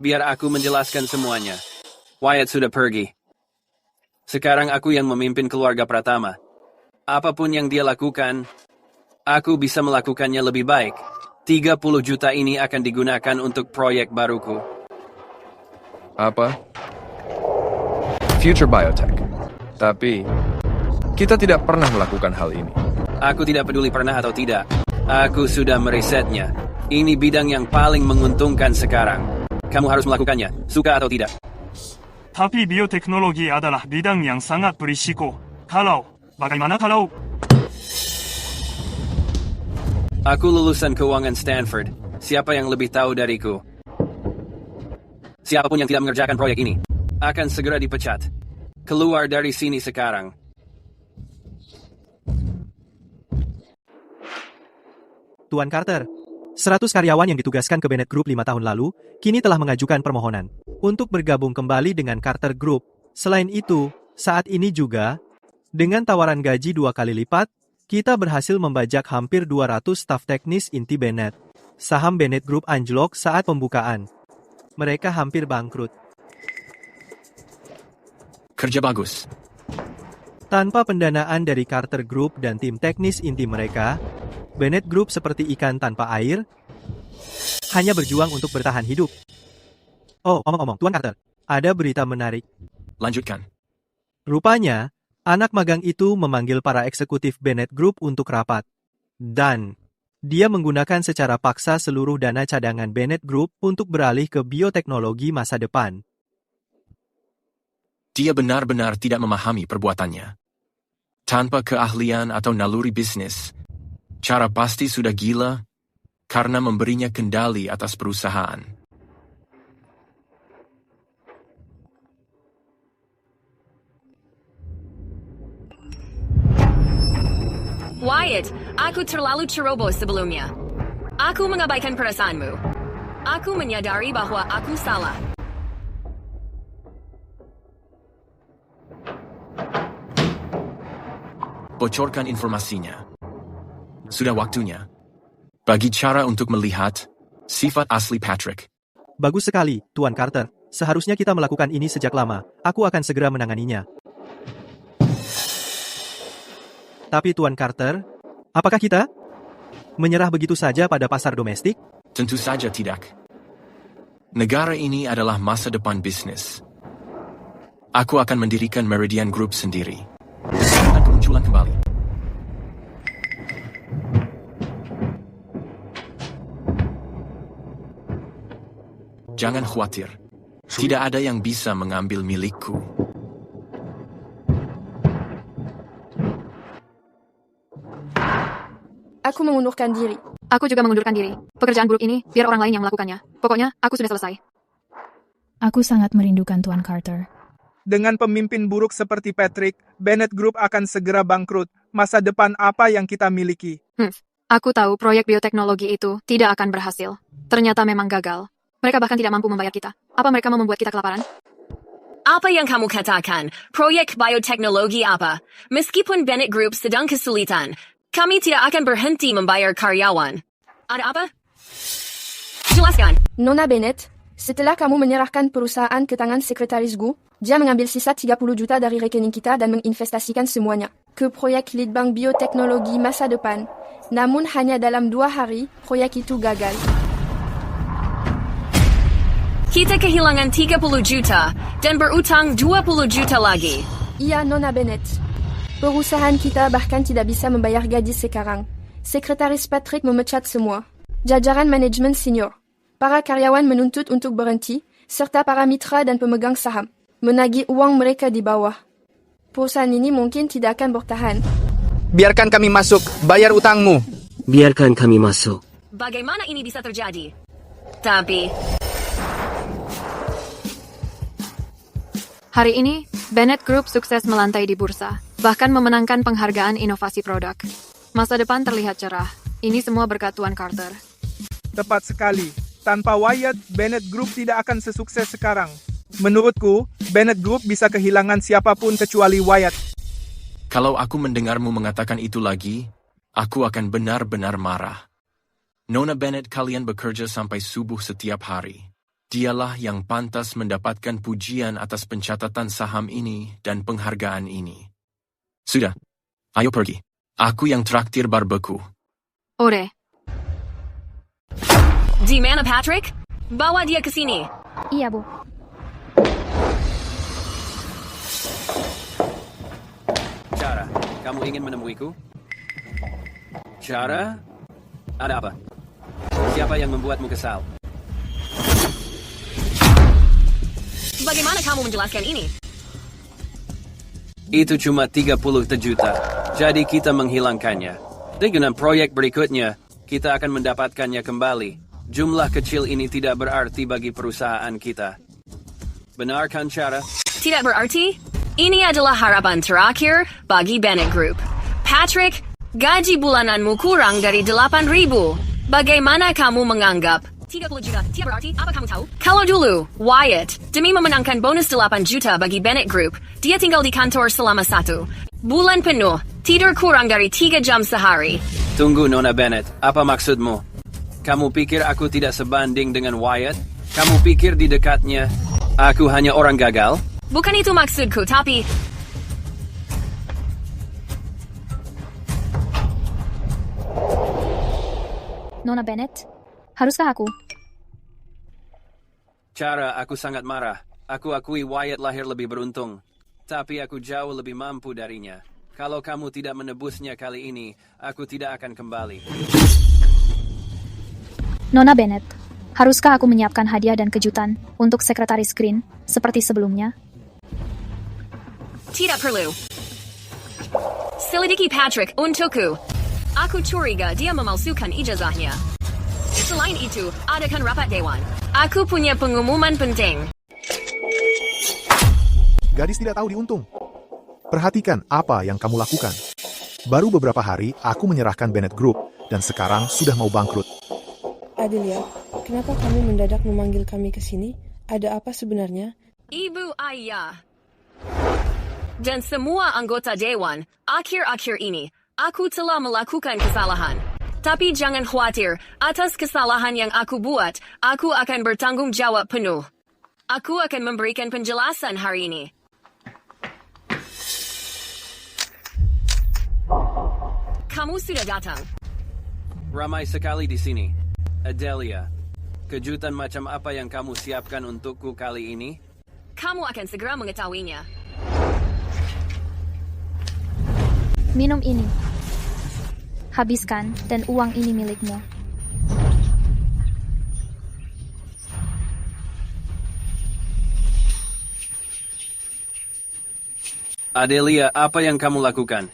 F: Biar aku menjelaskan semuanya. Wyatt sudah pergi. Sekarang aku yang memimpin keluarga Pratama. Apapun yang dia lakukan, aku bisa melakukannya lebih baik. 30 juta ini akan digunakan untuk proyek baruku.
Q: Apa? Future Biotech. Tapi, kita tidak pernah melakukan hal ini.
F: Aku tidak peduli pernah atau tidak. Aku sudah merisetnya. Ini bidang yang paling menguntungkan sekarang. Kamu harus melakukannya, suka atau tidak.
R: Tapi bioteknologi adalah bidang yang sangat berisiko. Bagaimana kalau...
F: Aku lulusan keuangan Stanford. Siapa yang lebih tahu dariku? Siapapun yang tidak mengerjakan proyek ini akan segera dipecat. Keluar dari sini sekarang.
K: Tuan Carter, 100 karyawan yang ditugaskan ke Bennett Group 5 tahun lalu, kini telah mengajukan permohonan untuk bergabung kembali dengan Carter Group. Selain itu, saat ini juga, dengan tawaran gaji 2 kali lipat, kita berhasil membajak hampir 200 staf teknis inti Bennett. Saham Bennett Group anjlok saat pembukaan. Mereka hampir bangkrut.
B: Kerja bagus.
K: Tanpa pendanaan dari Carter Group dan tim teknis inti mereka, Bennett Group seperti ikan tanpa air, hanya berjuang untuk bertahan hidup. Oh, omong-omong, Tuan Carter, ada berita menarik.
B: Lanjutkan.
K: Rupanya, anak magang itu memanggil para eksekutif Bennett Group untuk rapat. Dan, dia menggunakan secara paksa seluruh dana cadangan Bennett Group untuk beralih ke bioteknologi masa depan.
B: Dia benar-benar tidak memahami perbuatannya. Tanpa keahlian atau naluri bisnis, cara pasti sudah gila karena memberinya kendali atas perusahaan.
E: Wyatt, aku terlalu ceroboh sebelumnya. Aku mengabaikan perasaanmu. Aku menyadari bahwa aku salah.
B: Bocorkan informasinya. Sudah waktunya. Bagi cara untuk melihat sifat asli Patrick.
K: Bagus sekali, Tuan Carter. Seharusnya kita melakukan ini sejak lama. Aku akan segera menanganinya. Tapi Tuan Carter, apakah kita menyerah begitu saja pada pasar domestik?
B: Tentu saja tidak. Negara ini adalah masa depan bisnis. Aku akan mendirikan Meridian Group sendiri. Dengan kemunculan kembali. Jangan khawatir. Tidak ada yang bisa mengambil milikku.
T: Aku mengundurkan diri.
L: Aku juga mengundurkan diri. Pekerjaan buruk ini, biar orang lain yang melakukannya. Pokoknya, aku sudah selesai.
D: Aku sangat merindukan Tuan Carter.
C: Dengan pemimpin buruk seperti Patrick, Bennett Group akan segera bangkrut. Masa depan apa yang kita miliki?
L: Aku tahu proyek bioteknologi itu tidak akan berhasil. Ternyata memang gagal. Mereka bahkan tidak mampu membayar kita. Apa mereka mau membuat kita kelaparan?
E: Apa yang kamu katakan? Proyek bioteknologi apa? Meskipun Bennett Group sedang kesulitan, kami tidak akan berhenti membayar karyawan. Ada apa? Jelaskan.
T: Nona Bennett, setelah kamu menyerahkan perusahaan ke tangan sekretaris Gu, dia mengambil sisa 30 juta dari rekening kita dan menginvestasikan semuanya ke proyek lead bank bioteknologi masa depan. Namun hanya dalam 2 hari, proyek itu gagal.
E: Kita kehilangan 30 juta dan berutang 20 juta lagi.
T: Iya, Nona Bennett. Perusahaan kita bahkan tidak bisa membayar gaji sekarang. Sekretaris Patrick memecat semua. Jajaran manajemen senior. Para karyawan menuntut untuk berhenti, serta para mitra dan pemegang saham. Menagih uang mereka di bawah. Perusahaan ini mungkin tidak akan bertahan.
P: Biarkan kami masuk, bayar utangmu.
O: Biarkan kami masuk.
E: Bagaimana ini bisa terjadi? Tapi...
L: Hari ini, Bennett Group sukses melantai di bursa, bahkan memenangkan penghargaan inovasi produk. Masa depan terlihat cerah. Ini semua berkat Tuan Carter.
C: Tepat sekali. Tanpa Wyatt, Bennett Group tidak akan sesukses sekarang. Menurutku, Bennett Group bisa kehilangan siapapun kecuali Wyatt.
B: Kalau aku mendengarmu mengatakan itu lagi, aku akan benar-benar marah. Nona Bennett, kalian bekerja sampai subuh setiap hari. Dialah yang pantas mendapatkan pujian atas pencatatan saham ini dan penghargaan ini. Sudah, ayo pergi. Aku yang traktir barbeku.
L: Ore.
E: Di mana Patrick? Bawa dia ke sini.
D: Iya, Bu.
F: Cara, kamu ingin menemuiku? Cara? Ada apa? Siapa yang membuatmu kesal?
E: Bagaimana kamu menjelaskan ini?
F: Itu cuma 30 juta, jadi kita menghilangkannya. Dengan proyek berikutnya, kita akan mendapatkannya kembali. Jumlah kecil ini tidak berarti bagi perusahaan kita. Benar kan, Cara?
E: Tidak berarti? Ini adalah harapan terakhir bagi Bennett Group. Patrick, gaji bulananmu kurang dari 8.000. Bagaimana kamu menganggap 30 juta tidak berarti? Apa kamu tahu? Kalau dulu, Wyatt, demi memenangkan bonus 8 juta bagi Bennett Group, dia tinggal di kantor selama 1 bulan penuh, tidur kurang dari 3 jam sehari.
F: Tunggu, Nona Bennett. Apa maksudmu? Kamu pikir aku tidak sebanding dengan Wyatt? Kamu pikir di dekatnya, aku hanya orang gagal?
E: Bukan itu maksudku, tapi...
D: Nona Bennett, haruskah aku?
F: Cara, aku sangat marah. Aku akui Wyatt lahir lebih beruntung. Tapi aku jauh lebih mampu darinya. Kalau kamu tidak menebusnya kali ini, aku tidak akan kembali.
D: Nona Bennett, haruskah aku menyiapkan hadiah dan kejutan untuk sekretaris Green seperti sebelumnya?
E: Tidak perlu. Selidiki Patrick untukku. Aku curiga dia memalsukan ijazahnya. Selain itu, adakan rapat dewan. Aku punya pengumuman penting.
N: Gadis tidak tahu diuntung. Perhatikan apa yang kamu lakukan. Baru beberapa hari, aku menyerahkan Bennett Group, dan sekarang sudah mau bangkrut.
H: Adil ya, Kenapa kamu mendadak memanggil kami ke sini? Ada apa sebenarnya?
E: Ibu ayah dan semua anggota Dewan, akhir-akhir ini, aku telah melakukan kesalahan. Tapi jangan khawatir, atas kesalahan yang aku buat, aku akan bertanggung jawab penuh. Aku akan memberikan penjelasan hari ini. Kamu sudah datang.
F: Ramai sekali di sini. Adelia, kejutan macam apa yang kamu siapkan untukku kali ini?
E: Kamu akan segera mengetahuinya.
D: Minum ini. Habiskan, dan uang ini milikmu.
F: Adelia, apa yang kamu lakukan?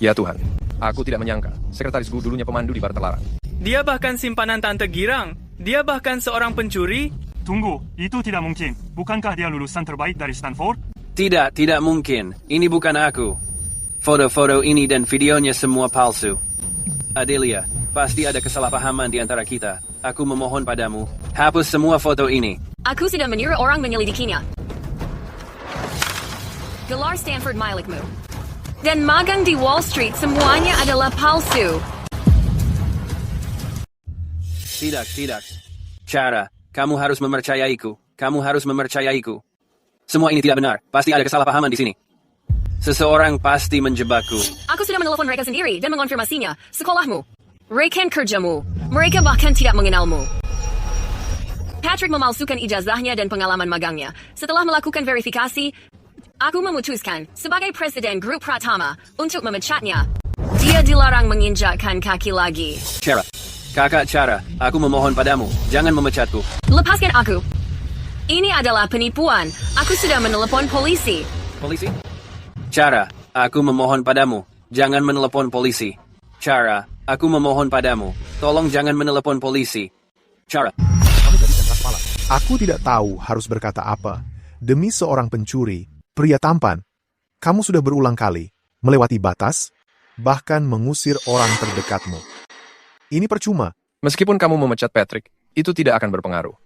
Q: Ya Tuhan, aku tidak menyangka. Sekretaris Gu dulunya pemandu di bar terlarang.
U: Dia bahkan simpanan Tante Girang. Dia bahkan seorang pencuri.
R: Tunggu, itu tidak mungkin. Bukankah dia lulusan terbaik dari Stanford?
F: Tidak mungkin. Ini bukan aku. Foto-foto ini dan videonya semua palsu. Adelia, pasti ada kesalahpahaman di antara kita. Aku memohon padamu, hapus semua foto ini.
E: Aku sudah menyuruh orang menyelidikinya. Gelar Stanford milikmu. Dan magang di Wall Street semuanya adalah palsu.
F: Tidak. Cara, kamu harus mempercayaiku. Kamu harus mempercayaiku. Semua ini tidak benar. Pasti ada kesalahpahaman di sini. Seseorang pasti menjebakku.
E: Aku sudah menelepon mereka sendiri dan mengonfirmasinya. Sekolahmu, rekan kerjamu, mereka bahkan tidak mengenalmu. Patrick memalsukan ijazahnya dan pengalaman magangnya. Setelah melakukan verifikasi, aku memutuskan sebagai presiden grup Pratama untuk memecatnya. Dia dilarang menginjakkan kaki lagi.
F: Kakak Cara, aku memohon padamu, jangan memecatku.
E: Lepaskan aku. Ini adalah penipuan. Aku sudah menelepon polisi.
F: Polisi? Cara, aku memohon padamu, jangan menelepon polisi. Cara, aku memohon padamu, tolong jangan menelepon polisi. Cara.
N: Kamu jadi keras kepala. Aku tidak tahu harus berkata apa. Demi seorang pencuri, pria tampan, kamu sudah berulang kali melewati batas, bahkan mengusir orang terdekatmu. Ini percuma.
Q: Meskipun kamu memecat Patrick, itu tidak akan berpengaruh.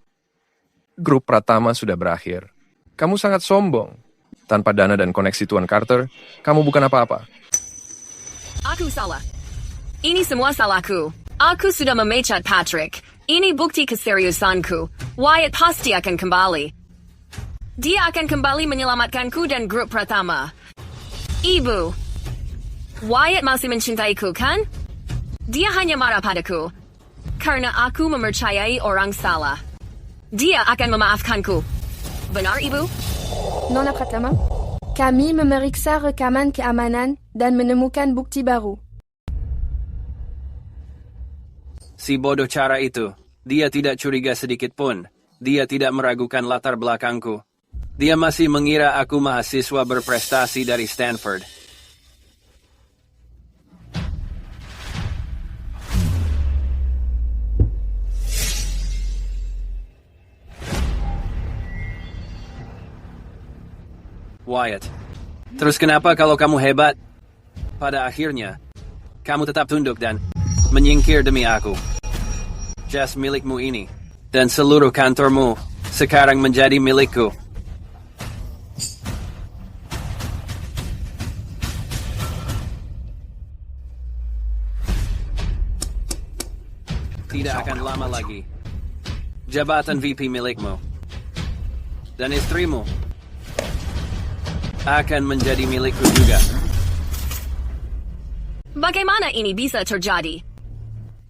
Q: Grup Pratama sudah berakhir. Kamu sangat sombong. Tanpa dana dan koneksi Tuan Carter, kamu bukan apa-apa.
E: Aku salah. Ini semua salahku. Aku sudah memecat Patrick. Ini bukti keseriusanku. Wyatt pasti akan kembali. Dia akan kembali menyelamatkanku dan grup Pratama. Ibu, Wyatt masih mencintaiku, kan? Dia hanya marah padaku. Karena aku mempercayai orang salah. Dia akan memaafkanku. Benar, Ibu?
T: Nona Pratama, kami memeriksa rekaman keamanan dan menemukan bukti baru.
F: Si bodoh Cara itu, dia tidak curiga sedikit pun. Dia tidak meragukan latar belakangku. Dia masih mengira aku mahasiswa berprestasi dari Stanford. Wyatt, terus kenapa kalau kamu hebat? Pada akhirnya, kamu tetap tunduk dan menyingkir demi aku. Jas milikmu ini, dan seluruh kantormu, sekarang menjadi milikku. Tidak akan lama lagi. Jabatan VP milikmu. Dan istrimu akan menjadi milikku juga.
E: Bagaimana ini bisa terjadi?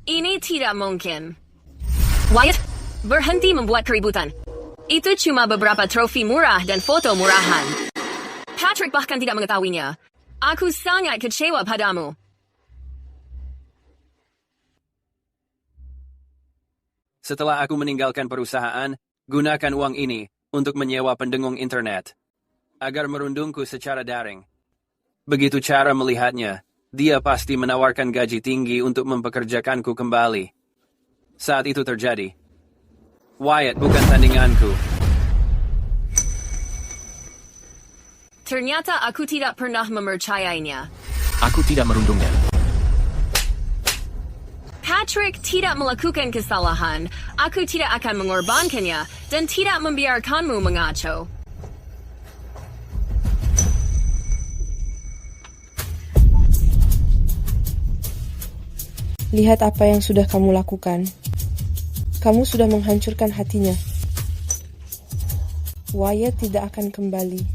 E: Ini tidak mungkin. Wyatt, berhenti membuat keributan. Itu cuma beberapa trofi murah dan foto murahan. Patrick bahkan tidak mengetahuinya. Aku sangat kecewa padamu.
F: Setelah aku meninggalkan perusahaan, gunakan uang ini untuk menyewa pendengung internet agar merundungku secara daring. Begitu Cara melihatnya, dia pasti menawarkan gaji tinggi untuk mempekerjakanku kembali. Saat itu terjadi, Wyatt bukan tandinganku.
E: Ternyata aku tidak pernah mempercayainya.
B: Aku tidak merundungnya.
E: Patrick tidak melakukan kesalahan. Aku tidak akan mengorbankannya dan tidak membiarkanmu mengaco.
H: Lihat apa yang sudah kamu lakukan. Kamu sudah menghancurkan hatinya. Wyatt tidak akan kembali.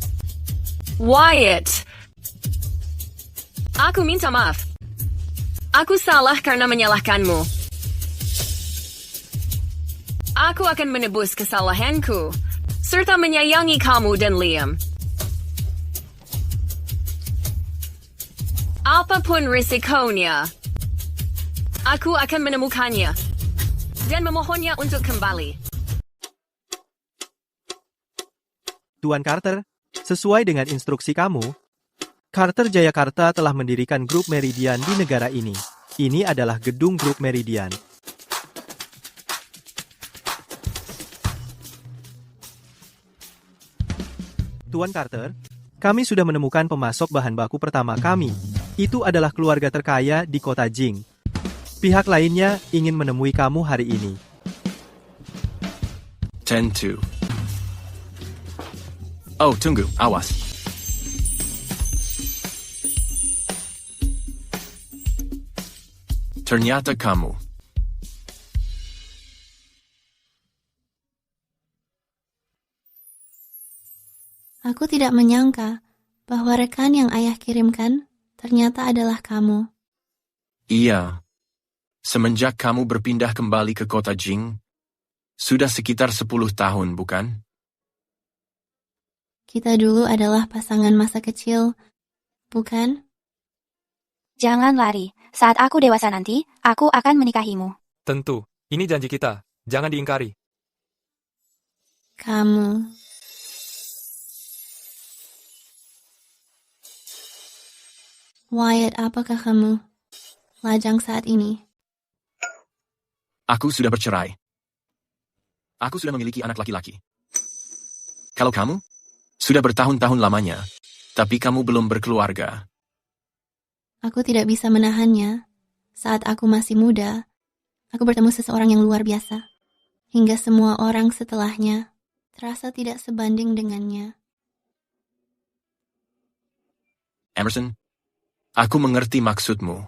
E: Wyatt! Aku minta maaf. Aku salah karena menyalahkanmu. Aku akan menebus kesalahanku, serta menyayangi kamu dan Liam. Apapun risikonya, aku akan menemukannya dan memohonnya untuk kembali.
K: Tuan Carter, sesuai dengan instruksi kamu, Carter Jayakarta telah mendirikan grup Meridian di negara ini. Ini adalah gedung grup Meridian. Tuan Carter, kami sudah menemukan pemasok bahan baku pertama kami. Itu adalah keluarga terkaya di kota Jing. Pihak lainnya ingin menemui kamu hari ini.
B: Tentu. Oh, tunggu, awas. Ternyata kamu.
I: Aku tidak menyangka bahwa rekan yang ayah kirimkan ternyata adalah kamu.
B: Iya. Semenjak kamu berpindah kembali ke kota Jing, sudah sekitar 10 tahun, bukan?
I: Kita dulu adalah pasangan masa kecil, bukan?
M: Jangan lari. Saat aku dewasa nanti, aku akan menikahimu.
V: Tentu. Ini janji kita. Jangan diingkari.
I: Kamu. Wyatt, apakah kamu lajang saat ini?
B: Aku sudah bercerai. Aku sudah memiliki anak laki-laki. Kalau kamu, sudah bertahun-tahun lamanya, tapi kamu belum berkeluarga.
I: Aku tidak bisa menahannya. Saat aku masih muda, aku bertemu seseorang yang luar biasa. Hingga semua orang setelahnya terasa tidak sebanding dengannya.
B: Emerson, aku mengerti maksudmu.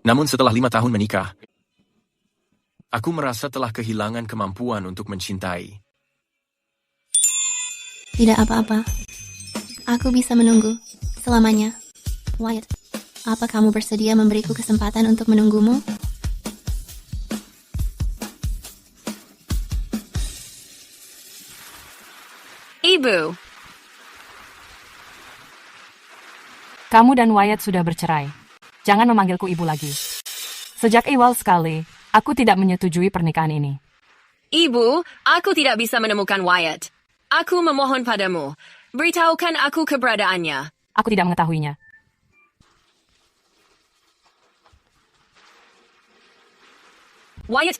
B: Namun setelah 5 tahun menikah, aku merasa telah kehilangan kemampuan untuk mencintai.
I: Tidak apa-apa. Aku bisa menunggu selamanya. Wyatt, apa kamu bersedia memberiku kesempatan untuk menunggumu?
E: Ibu.
L: Kamu dan Wyatt sudah bercerai. Jangan memanggilku ibu lagi. Sejak awal sekali, aku tidak menyetujui pernikahan ini.
E: Ibu, aku tidak bisa menemukan Wyatt. Aku memohon padamu, beritahukan aku keberadaannya.
L: Aku tidak mengetahuinya.
E: Wyatt,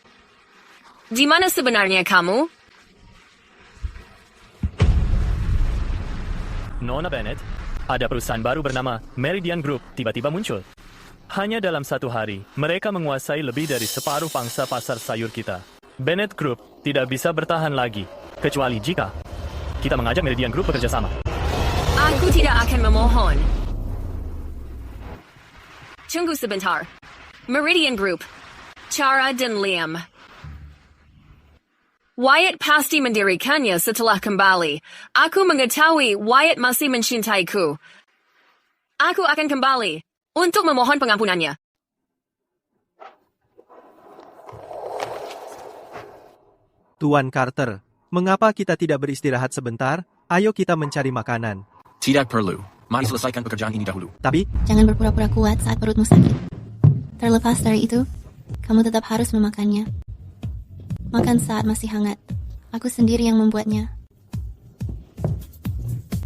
E: di mana sebenarnya kamu?
W: Nona Bennett, ada perusahaan baru bernama Meridian Group tiba-tiba muncul. Hanya dalam 1 hari, mereka menguasai lebih dari separuh pangsa pasar sayur kita. Bennett Group tidak bisa bertahan lagi, kecuali jika kita mengajak Meridian Group bekerja sama.
E: Aku tidak akan memohon. Tunggu sebentar. Meridian Group, Cara dan Liam. Wyatt pasti mendirikannya setelah kembali. Aku mengetahui Wyatt masih mencintaiku. Aku akan kembali untuk memohon pengampunannya.
K: Tuan Carter, mengapa kita tidak beristirahat sebentar? Ayo kita mencari makanan.
B: Tidak perlu. Mari selesaikan pekerjaan ini dahulu.
K: Tapi,
I: jangan berpura-pura kuat saat perutmu sakit. Terlepas dari itu, kamu tetap harus memakannya. Makan saat masih hangat. Aku sendiri yang membuatnya.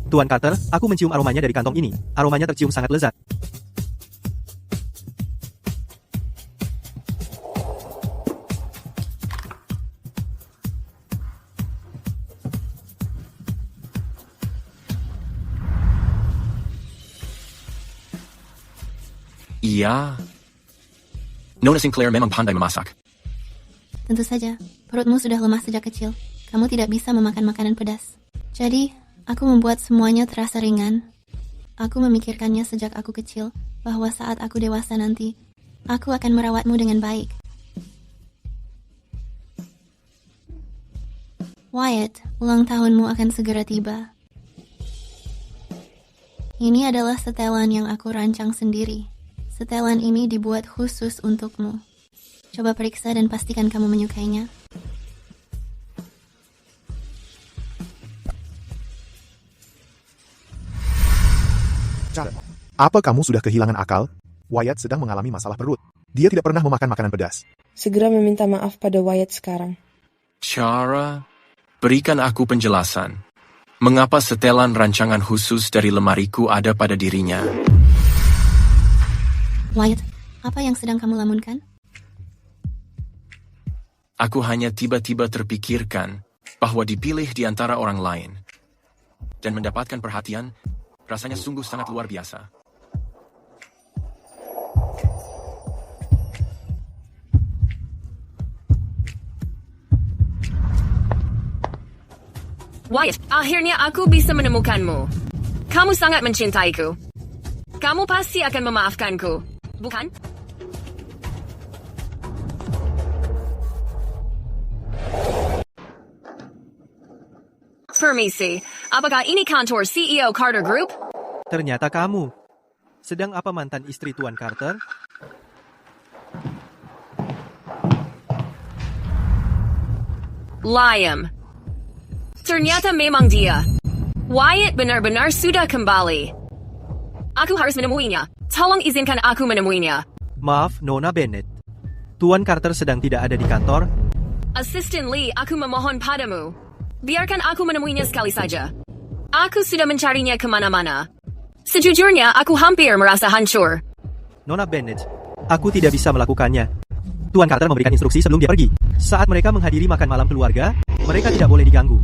K: Tuan Carter, aku mencium aromanya dari kantong ini. Aromanya tercium sangat lezat.
B: Iya. Nona Sinclair memang pandai memasak.
I: Tentu saja, perutmu sudah lemah sejak kecil. Kamu tidak bisa memakan makanan pedas. Jadi, aku membuat semuanya terasa ringan. Aku memikirkannya sejak aku kecil, bahwa saat aku dewasa nanti, aku akan merawatmu dengan baik. Wyatt, ulang tahunmu akan segera tiba. Ini adalah setelan yang aku rancang sendiri. Setelan ini dibuat khusus untukmu. Coba periksa dan pastikan kamu menyukainya.
N: Apa kamu sudah kehilangan akal? Wyatt sedang mengalami masalah perut. Dia tidak pernah memakan makanan pedas.
H: Segera meminta maaf pada Wyatt sekarang.
B: Cara, berikan aku penjelasan. Mengapa setelan rancangan khusus dari lemariku ada pada dirinya?
I: Wyatt, apa yang sedang kamu lamunkan?
B: Aku hanya tiba-tiba terpikirkan bahwa dipilih di antara orang lain. Dan mendapatkan perhatian, rasanya sungguh sangat luar biasa.
E: Wyatt, akhirnya aku bisa menemukanmu. Kamu sangat mencintaiku. Kamu pasti akan memaafkanku, bukan? Permisi, apakah ini kantor CEO Carter Group?
K: Ternyata kamu. Sedang apa mantan istri Tuan Carter?
E: Liam. Ternyata memang dia. Wyatt benar-benar sudah kembali. Aku harus menemuinya. Tolong izinkan aku menemuinya.
K: Maaf, Nona Bennett. Tuan Carter sedang tidak ada di kantor.
E: Assistant Lee, aku memohon padamu. Biarkan aku menemuinya sekali saja. Aku sudah mencarinya kemana-mana. Sejujurnya, aku hampir merasa hancur.
K: Nona Bennett, aku tidak bisa melakukannya. Tuan Carter memberikan instruksi sebelum dia pergi. Saat mereka menghadiri makan malam keluarga, mereka tidak boleh diganggu.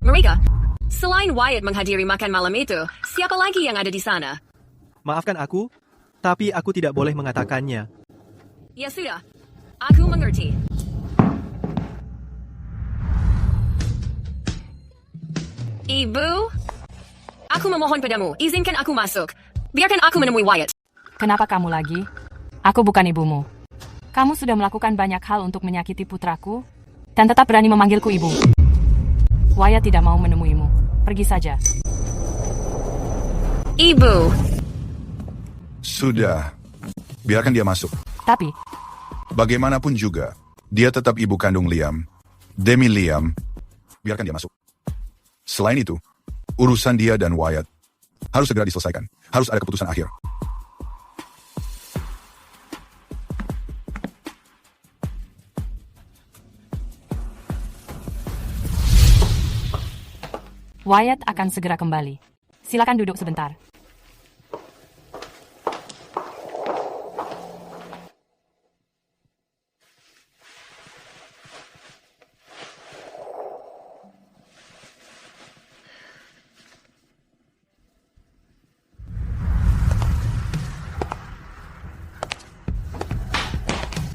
E: Mereka? Selain Wyatt menghadiri makan malam itu, siapa lagi yang ada di sana?
K: Maafkan aku, tapi aku tidak boleh mengatakannya.
E: Ya sudah, aku mengerti. Ibu? Aku memohon padamu, izinkan aku masuk. Biarkan aku menemui Wyatt.
L: Kenapa kamu lagi? Aku bukan ibumu. Kamu sudah melakukan banyak hal untuk menyakiti putraku, dan tetap berani memanggilku ibu. Wyatt tidak mau menemuimu. Pergi saja.
E: Ibu.
A: Sudah. Biarkan dia masuk.
L: Tapi,
A: bagaimanapun juga, dia tetap ibu kandung Liam. Demi Liam, biarkan dia masuk. Selain itu, urusan dia dan Wyatt harus segera diselesaikan. Harus ada keputusan akhir.
L: Wyatt akan segera kembali. Silakan duduk sebentar.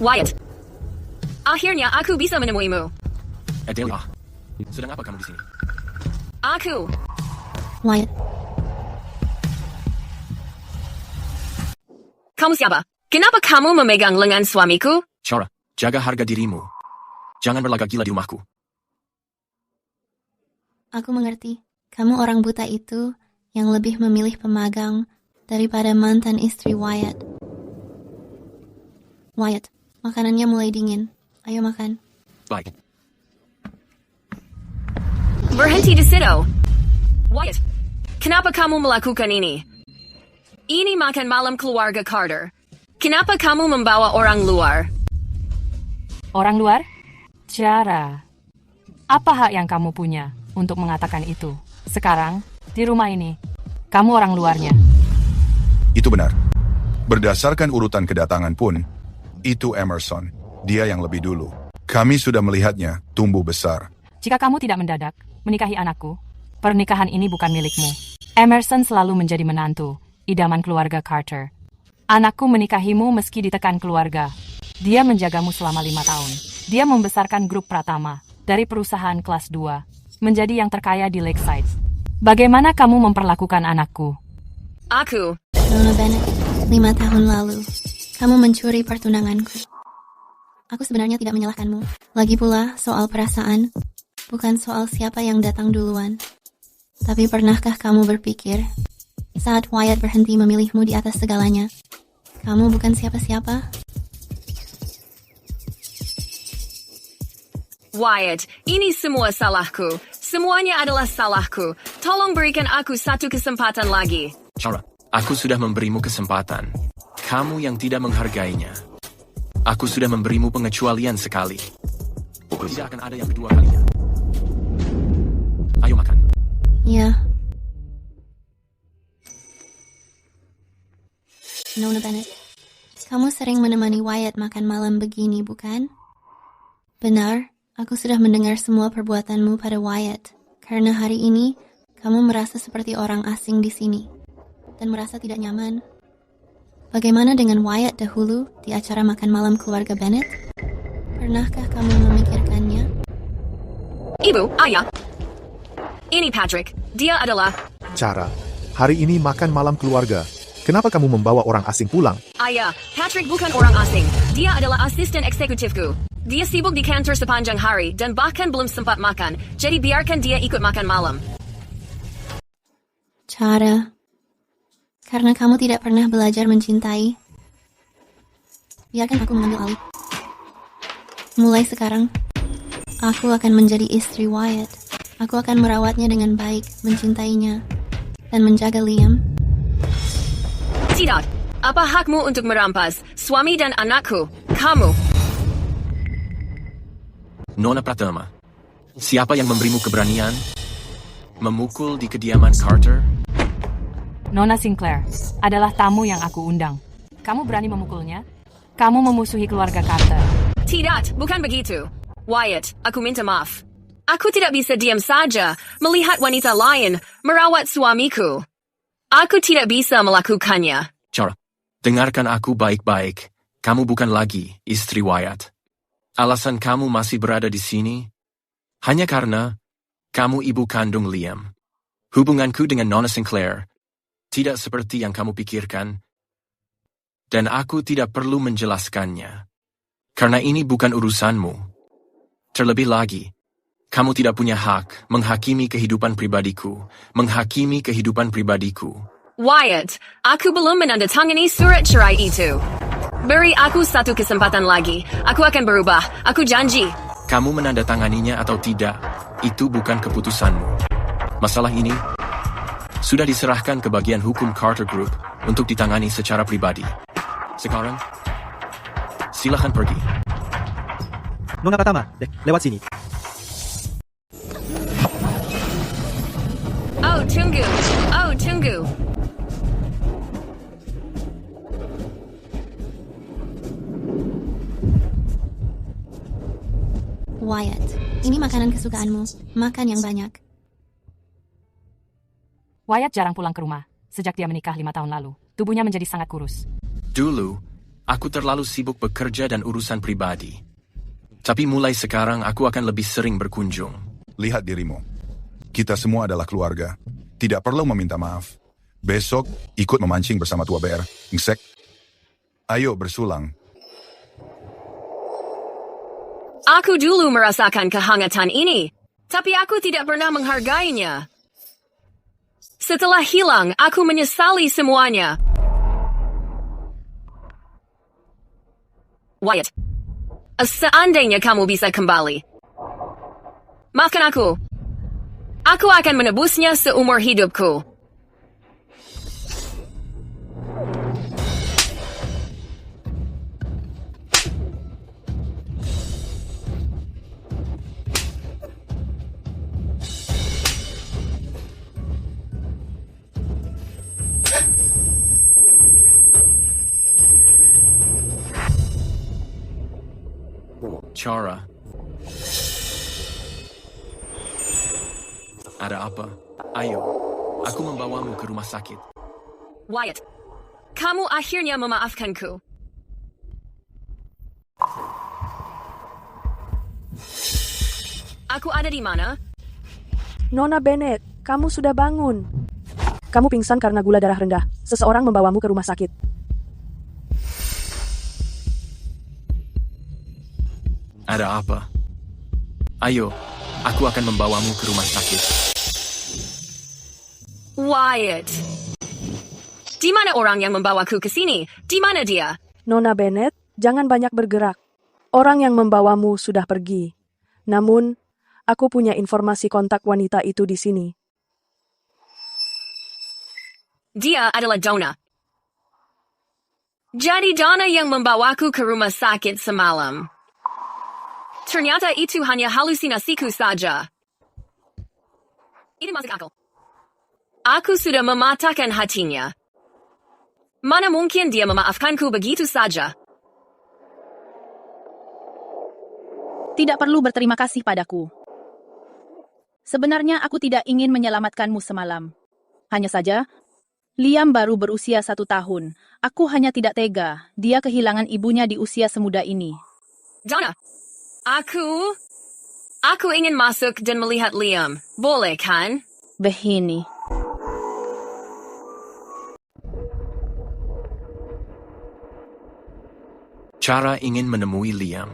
E: Wyatt. Akhirnya aku bisa menemuimu.
B: Adelia, sedang apa kamu di sini?
E: Aku.
I: Wyatt.
E: Kamu siapa? Kenapa kamu memegang lengan suamiku?
B: Cara, jaga harga dirimu. Jangan berlagak gila di rumahku.
I: Aku mengerti. Kamu orang buta itu yang lebih memilih pemagang daripada mantan istri Wyatt. Wyatt, makanannya mulai dingin. Ayo makan.
B: Baik.
E: Berhenti di situ. Wyatt, kenapa kamu melakukan ini? Ini makan malam keluarga Carter. Kenapa kamu membawa orang luar?
L: Orang luar? Cara. Apa hak yang kamu punya untuk mengatakan itu? Sekarang, di rumah ini, kamu orang luarnya.
A: Itu benar. Berdasarkan urutan kedatangan pun, itu Emerson. Dia yang lebih dulu. Kami sudah melihatnya tumbuh besar.
L: Jika kamu tidak mendadak menikahi anakku, pernikahan ini bukan milikmu. Emerson selalu menjadi menantu, idaman keluarga Carter. Anakku menikahimu meski ditekan keluarga. Dia menjagamu selama 5 tahun. Dia membesarkan grup Pratama dari perusahaan kelas 2 menjadi yang terkaya di Lakeside. Bagaimana kamu memperlakukan anakku?
E: Aku.
I: Nona Bennett, 5 tahun lalu, kamu mencuri pertunanganku. Aku sebenarnya tidak menyalahkanmu. Lagi pula, soal perasaan, bukan soal siapa yang datang duluan. Tapi pernahkah kamu berpikir, saat Wyatt berhenti memilihmu di atas segalanya, kamu bukan siapa-siapa?
E: Wyatt, ini semua salahku. Semuanya adalah salahku. Tolong berikan aku satu kesempatan lagi.
B: Cara, aku sudah memberimu kesempatan. Kamu yang tidak menghargainya. Aku sudah memberimu pengecualian sekali. Tidak akan ada yang kedua kalinya. Ayo makan.
I: Ya. Nona Bennett, kamu sering menemani Wyatt makan malam begini, bukan? Benar, aku sudah mendengar semua perbuatanmu pada Wyatt. Karena hari ini, kamu merasa seperti orang asing di sini. Dan merasa tidak nyaman. Bagaimana dengan Wyatt dahulu di acara makan malam keluarga Bennett? Pernahkah kamu memikirkannya?
E: Ibu, ayah. Ini Patrick. Dia adalah...
N: Cara, hari ini makan malam keluarga. Kenapa kamu membawa orang asing pulang?
E: Ayah, Patrick bukan orang asing. Dia adalah asisten eksekutifku. Dia sibuk di kantor sepanjang hari dan bahkan belum sempat makan. Jadi biarkan dia ikut makan malam.
I: Cara, karena kamu tidak pernah belajar mencintai, biarkan aku mengambil alih. Mulai sekarang, aku akan menjadi istri Wyatt. Aku akan merawatnya dengan baik, mencintainya, dan menjaga Liam.
E: Tidak. Apa hakmu untuk merampas suami dan anakku? Kamu.
B: Nona Pratama, siapa yang memberimu keberanian memukul di kediaman Carter?
L: Nona Sinclair adalah tamu yang aku undang. Kamu berani memukulnya? Kamu memusuhi keluarga Carter.
E: Tidak, bukan begitu. Wyatt, aku minta maaf. Aku tidak bisa diam saja melihat wanita lain merawat suamiku. Aku tidak bisa melakukannya.
B: Cara, dengarkan aku baik-baik. Kamu bukan lagi istri Wyatt. Alasan kamu masih berada di sini hanya karena kamu ibu kandung Liam. Hubunganku dengan Nona Sinclair tidak seperti yang kamu pikirkan, dan aku tidak perlu menjelaskannya. Karena ini bukan urusanmu. Terlebih lagi, kamu tidak punya hak menghakimi kehidupan pribadiku.
E: Wyatt, aku belum menandatangani surat cerai itu. Beri aku satu kesempatan lagi. Aku akan berubah. Aku janji.
B: Kamu menandatanganinya atau tidak, itu bukan keputusanmu. Masalah ini sudah diserahkan ke bagian hukum Carter Group untuk ditangani secara pribadi. Sekarang, silakan pergi.
K: Nona Pratama, lewat sini.
E: Oh, tunggu.
I: Wyatt, ini makanan kesukaanmu. Makan yang banyak.
L: Wyatt jarang pulang ke rumah. Sejak dia menikah 5 tahun lalu, tubuhnya menjadi sangat kurus.
B: Dulu, aku terlalu sibuk bekerja dan urusan pribadi. Tapi mulai sekarang aku akan lebih sering berkunjung.
A: Lihat dirimu. Kita semua adalah keluarga. Tidak perlu meminta maaf. Besok, ikut memancing bersama tua bear. Insek. Ayo bersulang.
E: Aku dulu merasakan kehangatan ini, tapi aku tidak pernah menghargainya. Setelah hilang, aku menyesali semuanya. Wyatt, seandainya kamu bisa kembali, maafkan aku. Aku akan menebusnya seumur hidupku.
B: Cara. Ada apa? Ayo, aku membawamu ke rumah sakit.
E: Wyatt, kamu akhirnya memaafkanku. Aku ada di mana?
G: Nona Bennett, kamu sudah bangun. Kamu pingsan karena gula darah rendah. Seseorang membawamu ke rumah sakit.
B: Ada apa? Ayo, aku akan membawamu ke rumah sakit.
E: Wyatt. Di mana orang yang membawaku ke sini? Di mana dia?
G: Nona Bennett, jangan banyak bergerak. Orang yang membawamu sudah pergi. Namun, aku punya informasi kontak wanita itu di sini.
E: Dia adalah Donna. Jadi Donna yang membawaku ke rumah sakit semalam. Ternyata itu hanya halusinasiku saja. Ini masuk akal. Aku sudah mematahkan hatinya. Mana mungkin dia memaafkanku begitu saja?
J: Tidak perlu berterima kasih padaku. Sebenarnya aku tidak ingin menyelamatkanmu semalam. Hanya saja, Liam baru berusia 1 tahun. Aku hanya tidak tega. Dia kehilangan ibunya di usia semuda ini.
E: Donna, aku ingin masuk dan melihat Liam. Boleh kan?
J: Begini.
B: Cara ingin menemui Liam.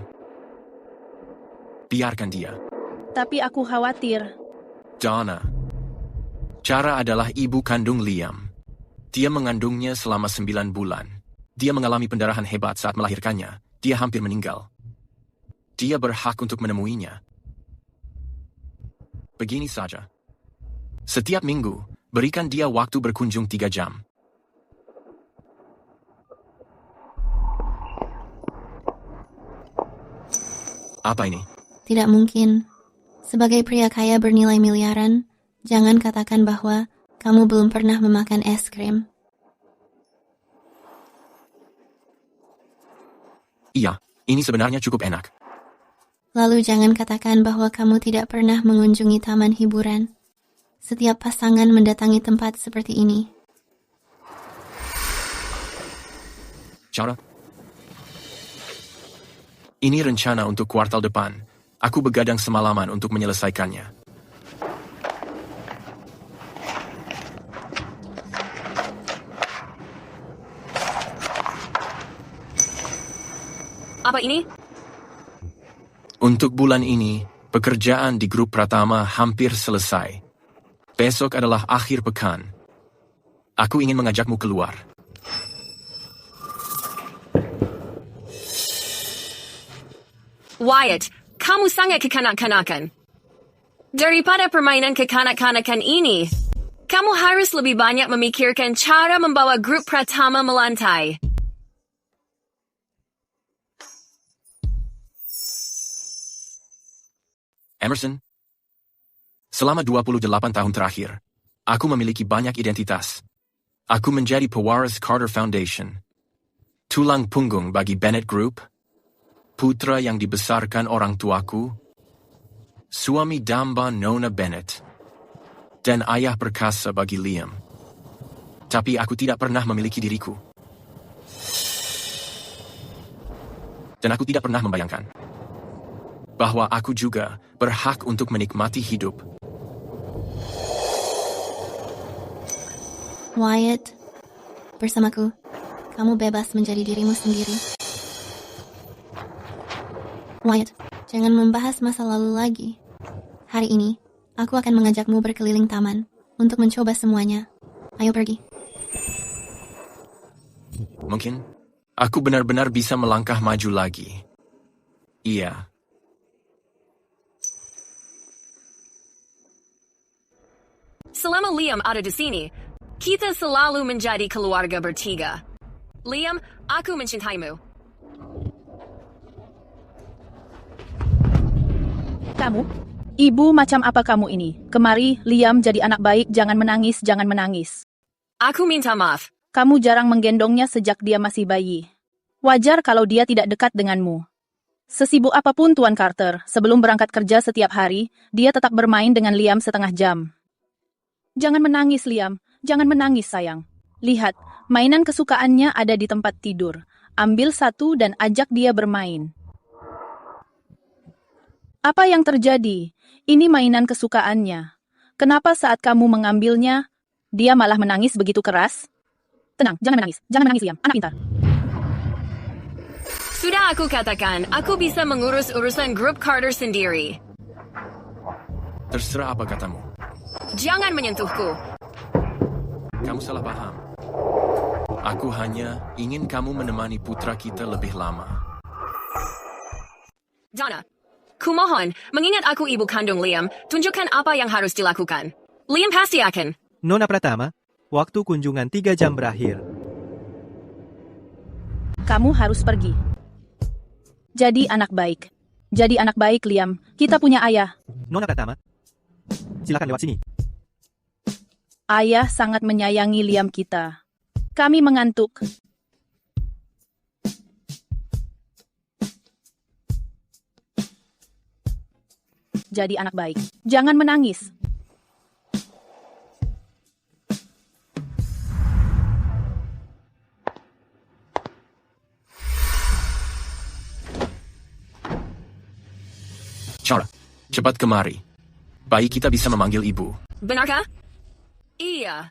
B: Biarkan dia.
J: Tapi aku khawatir.
B: Donna. Cara adalah ibu kandung Liam. Dia mengandungnya selama 9 bulan. Dia mengalami pendarahan hebat saat melahirkannya. Dia hampir meninggal. Dia berhak untuk menemuinya. Begini saja. Setiap minggu, berikan dia waktu berkunjung 3 jam. Apa ini?
I: Tidak mungkin. Sebagai pria kaya bernilai miliaran, jangan katakan bahwa kamu belum pernah memakan es krim.
B: Iya, ini sebenarnya cukup enak.
I: Lalu jangan katakan bahwa kamu tidak pernah mengunjungi taman hiburan. Setiap pasangan mendatangi tempat seperti ini.
B: Cara? Ini rencana untuk kuartal depan. Aku begadang semalaman untuk menyelesaikannya.
E: Apa ini?
B: Untuk bulan ini, pekerjaan di grup Pratama hampir selesai. Besok adalah akhir pekan. Aku ingin mengajakmu keluar.
E: Wyatt, kamu sangat kekanak-kanakan. Daripada permainan kekanak-kanakan ini, kamu harus lebih banyak memikirkan cara membawa grup Pratama melantai.
B: Emerson, selama 28 tahun terakhir, aku memiliki banyak identitas. Aku menjadi pewaris Carter Foundation, tulang punggung bagi Bennett Group, putra yang dibesarkan orang tuaku, suami damba Nona Bennett, dan ayah perkasa bagi Liam. Tapi aku tidak pernah memiliki diriku. Dan aku tidak pernah membayangkan bahwa aku juga berhak untuk menikmati hidup.
I: Wyatt, bersamaku, kamu bebas menjadi dirimu sendiri. Wyatt, jangan membahas masa lalu lagi. Hari ini, aku akan mengajakmu berkeliling taman untuk mencoba semuanya. Ayo pergi.
B: Mungkin, aku benar-benar bisa melangkah maju lagi. Iya.
E: Selama Liam ada di sini, kita selalu menjadi keluarga bertiga. Liam, aku mencintaimu.
J: Kamu? Ibu macam apa kamu ini? Kemari, Liam jadi anak baik, jangan menangis, jangan menangis.
E: Aku minta maaf.
J: Kamu jarang menggendongnya sejak dia masih bayi. Wajar kalau dia tidak dekat denganmu. Sesibuk apapun Tuan Carter, sebelum berangkat kerja setiap hari, dia tetap bermain dengan Liam setengah jam. Jangan menangis, Liam. Jangan menangis, sayang. Lihat, mainan kesukaannya ada di tempat tidur. Ambil satu dan ajak dia bermain. Apa yang terjadi? Ini mainan kesukaannya. Kenapa saat kamu mengambilnya, dia malah menangis begitu keras? Tenang, jangan menangis. Jangan menangis, Liam. Anak pintar.
E: Sudah aku katakan, aku bisa mengurus urusan grup Carter sendiri.
B: Terserah apa katamu.
E: Jangan menyentuhku.
B: Kamu salah paham. Aku hanya ingin kamu menemani putra kita lebih lama.
E: Donna, kumohon, mengingat aku ibu kandung Liam, tunjukkan apa yang harus dilakukan. Liam pasti akan.
K: Nona Pratama, waktu kunjungan 3 jam berakhir.
J: Kamu harus pergi. Jadi anak baik. Jadi anak baik, Liam. Kita punya ayah.
K: Nona Pratama, silakan lewat sini.
J: Ayah sangat menyayangi Liam kita. Kami mengantuk. Jadi anak baik. Jangan menangis.
B: Cara, cepat kemari. Bayi kita bisa memanggil ibu.
E: Benarkah? Iya.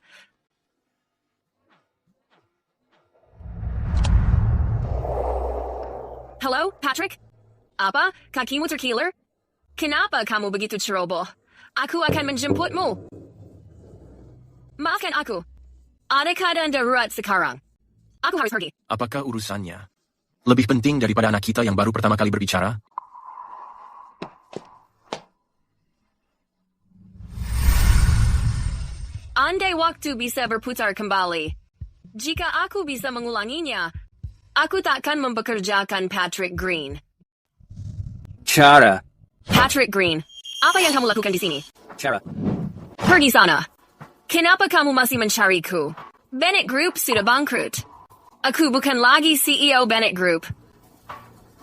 E: Halo, Patrick? Apa? Kakimu terkiler? Kenapa kamu begitu ceroboh? Aku akan menjemputmu. Maafkan aku. Ada keadaan darurat sekarang. Aku harus pergi.
B: Apakah urusannya lebih penting daripada anak kita yang baru pertama kali berbicara?
E: Andai waktu bisa berputar kembali. Jika aku bisa mengulanginya, aku takkan mempekerjakan Patrick Green.
F: Cara.
E: Patrick Green, apa yang kamu lakukan di sini?
F: Cara.
E: Pergi sana. Kenapa kamu masih mencariku? Bennett Group sudah bangkrut. Aku bukan lagi CEO Bennett Group.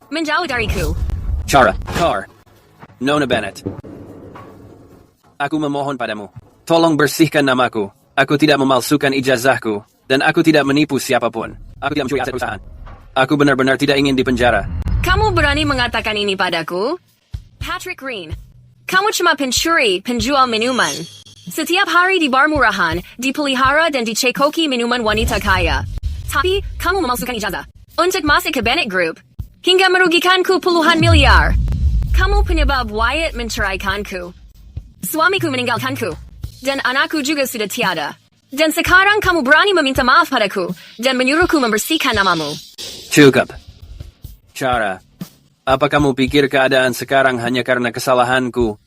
E: Menjauh dariku.
F: Cara. Car. Nona Bennett. Aku memohon padamu. Tolong bersihkan namaku. Aku tidak memalsukan ijazahku. Dan aku tidak menipu siapapun. Aku tidak mencuri aset perusahaan. Aku benar-benar tidak ingin dipenjara.
E: Kamu berani mengatakan ini padaku? Patrick Green, kamu cuma pencuri, penjual minuman. Setiap hari di bar murahan, dipelihara dan dicekoki minuman wanita kaya. Tapi, kamu memalsukan ijazah. Untuk masuk ke Bennett Group. Hingga merugikanku puluhan miliar. Kamu penyebab Wyatt menceraikanku. Suamiku meninggalkanku. Dan anakku juga sudah tiada. Dan sekarang kamu berani meminta maaf padaku. Dan menyuruhku membersihkan namamu.
F: Cukup. Cara. Apa kamu pikir keadaan sekarang hanya karena kesalahanku?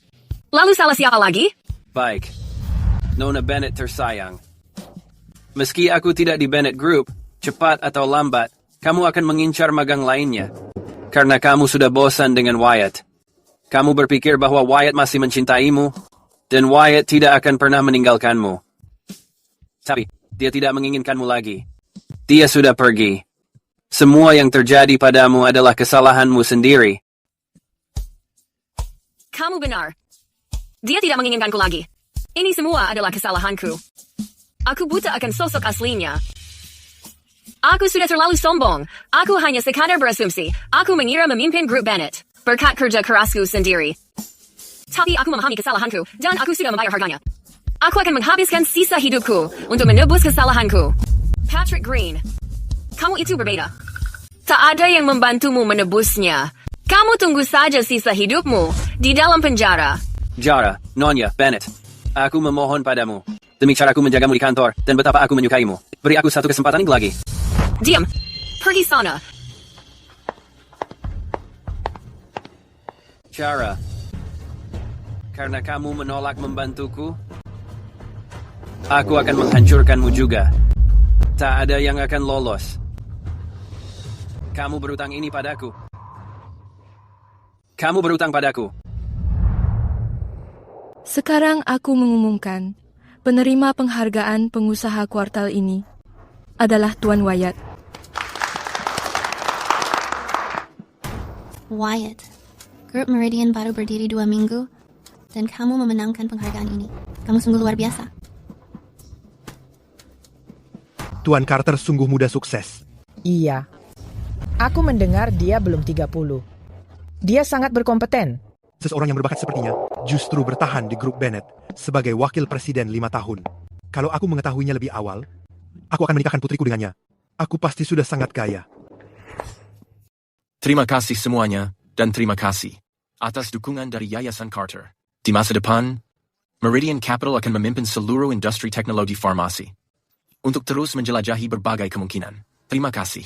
E: Lalu salah siapa lagi?
F: Baik. Nona Bennett tersayang. Meski aku tidak di Bennett Group, cepat atau lambat, kamu akan mengincar magang lainnya. Karena kamu sudah bosan dengan Wyatt. Kamu berpikir bahwa Wyatt masih mencintaimu, dan Wyatt tidak akan pernah meninggalkanmu. Tapi, dia tidak menginginkanmu lagi. Dia sudah pergi. Semua yang terjadi padamu adalah kesalahanmu sendiri.
E: Kamu benar. Dia tidak menginginkanku lagi. Ini semua adalah kesalahanku. Aku buta akan sosok aslinya. Aku sudah terlalu sombong. Aku hanya sekadar berasumsi. Aku mengira memimpin grup Bennett. Berkat kerja kerasku sendiri. Tapi aku memahami kesalahanku, dan aku sudah membayar harganya. Aku akan menghabiskan sisa hidupku untuk menebus kesalahanku. Patrick Green, kamu itu berbeda. Tak ada yang membantumu menebusnya. Kamu tunggu saja sisa hidupmu di dalam penjara.
F: Jara, Nona Bennett. Aku memohon padamu. Demi caraku menjagamu di kantor, dan betapa aku menyukaimu. Beri aku satu kesempatan lagi.
E: Diam. Pergi sana.
F: Cara. Karena kamu menolak membantuku, aku akan menghancurkanmu juga. Tak ada yang akan lolos. Kamu berutang ini padaku. Kamu berutang padaku.
T: Sekarang aku mengumumkan, penerima penghargaan pengusaha kuartal ini adalah Tuan Wyatt.
I: Wyatt, grup Meridian baru berdiri 2 minggu, dan kamu memenangkan penghargaan ini. Kamu sungguh luar biasa.
O: Tuan Carter sungguh muda sukses.
P: Iya. Aku mendengar dia belum 30. Dia sangat berkompeten.
O: Seseorang yang berbakat sepertinya justru bertahan di grup Bennett sebagai wakil presiden 5 tahun. Kalau aku mengetahuinya lebih awal, aku akan menikahkan putriku dengannya. Aku pasti sudah sangat kaya.
B: Terima kasih semuanya, dan terima kasih atas dukungan dari Yayasan Carter. Di masa depan, Meridian Capital akan memimpin seluruh industri teknologi farmasi untuk terus menjelajahi berbagai kemungkinan. Terima kasih.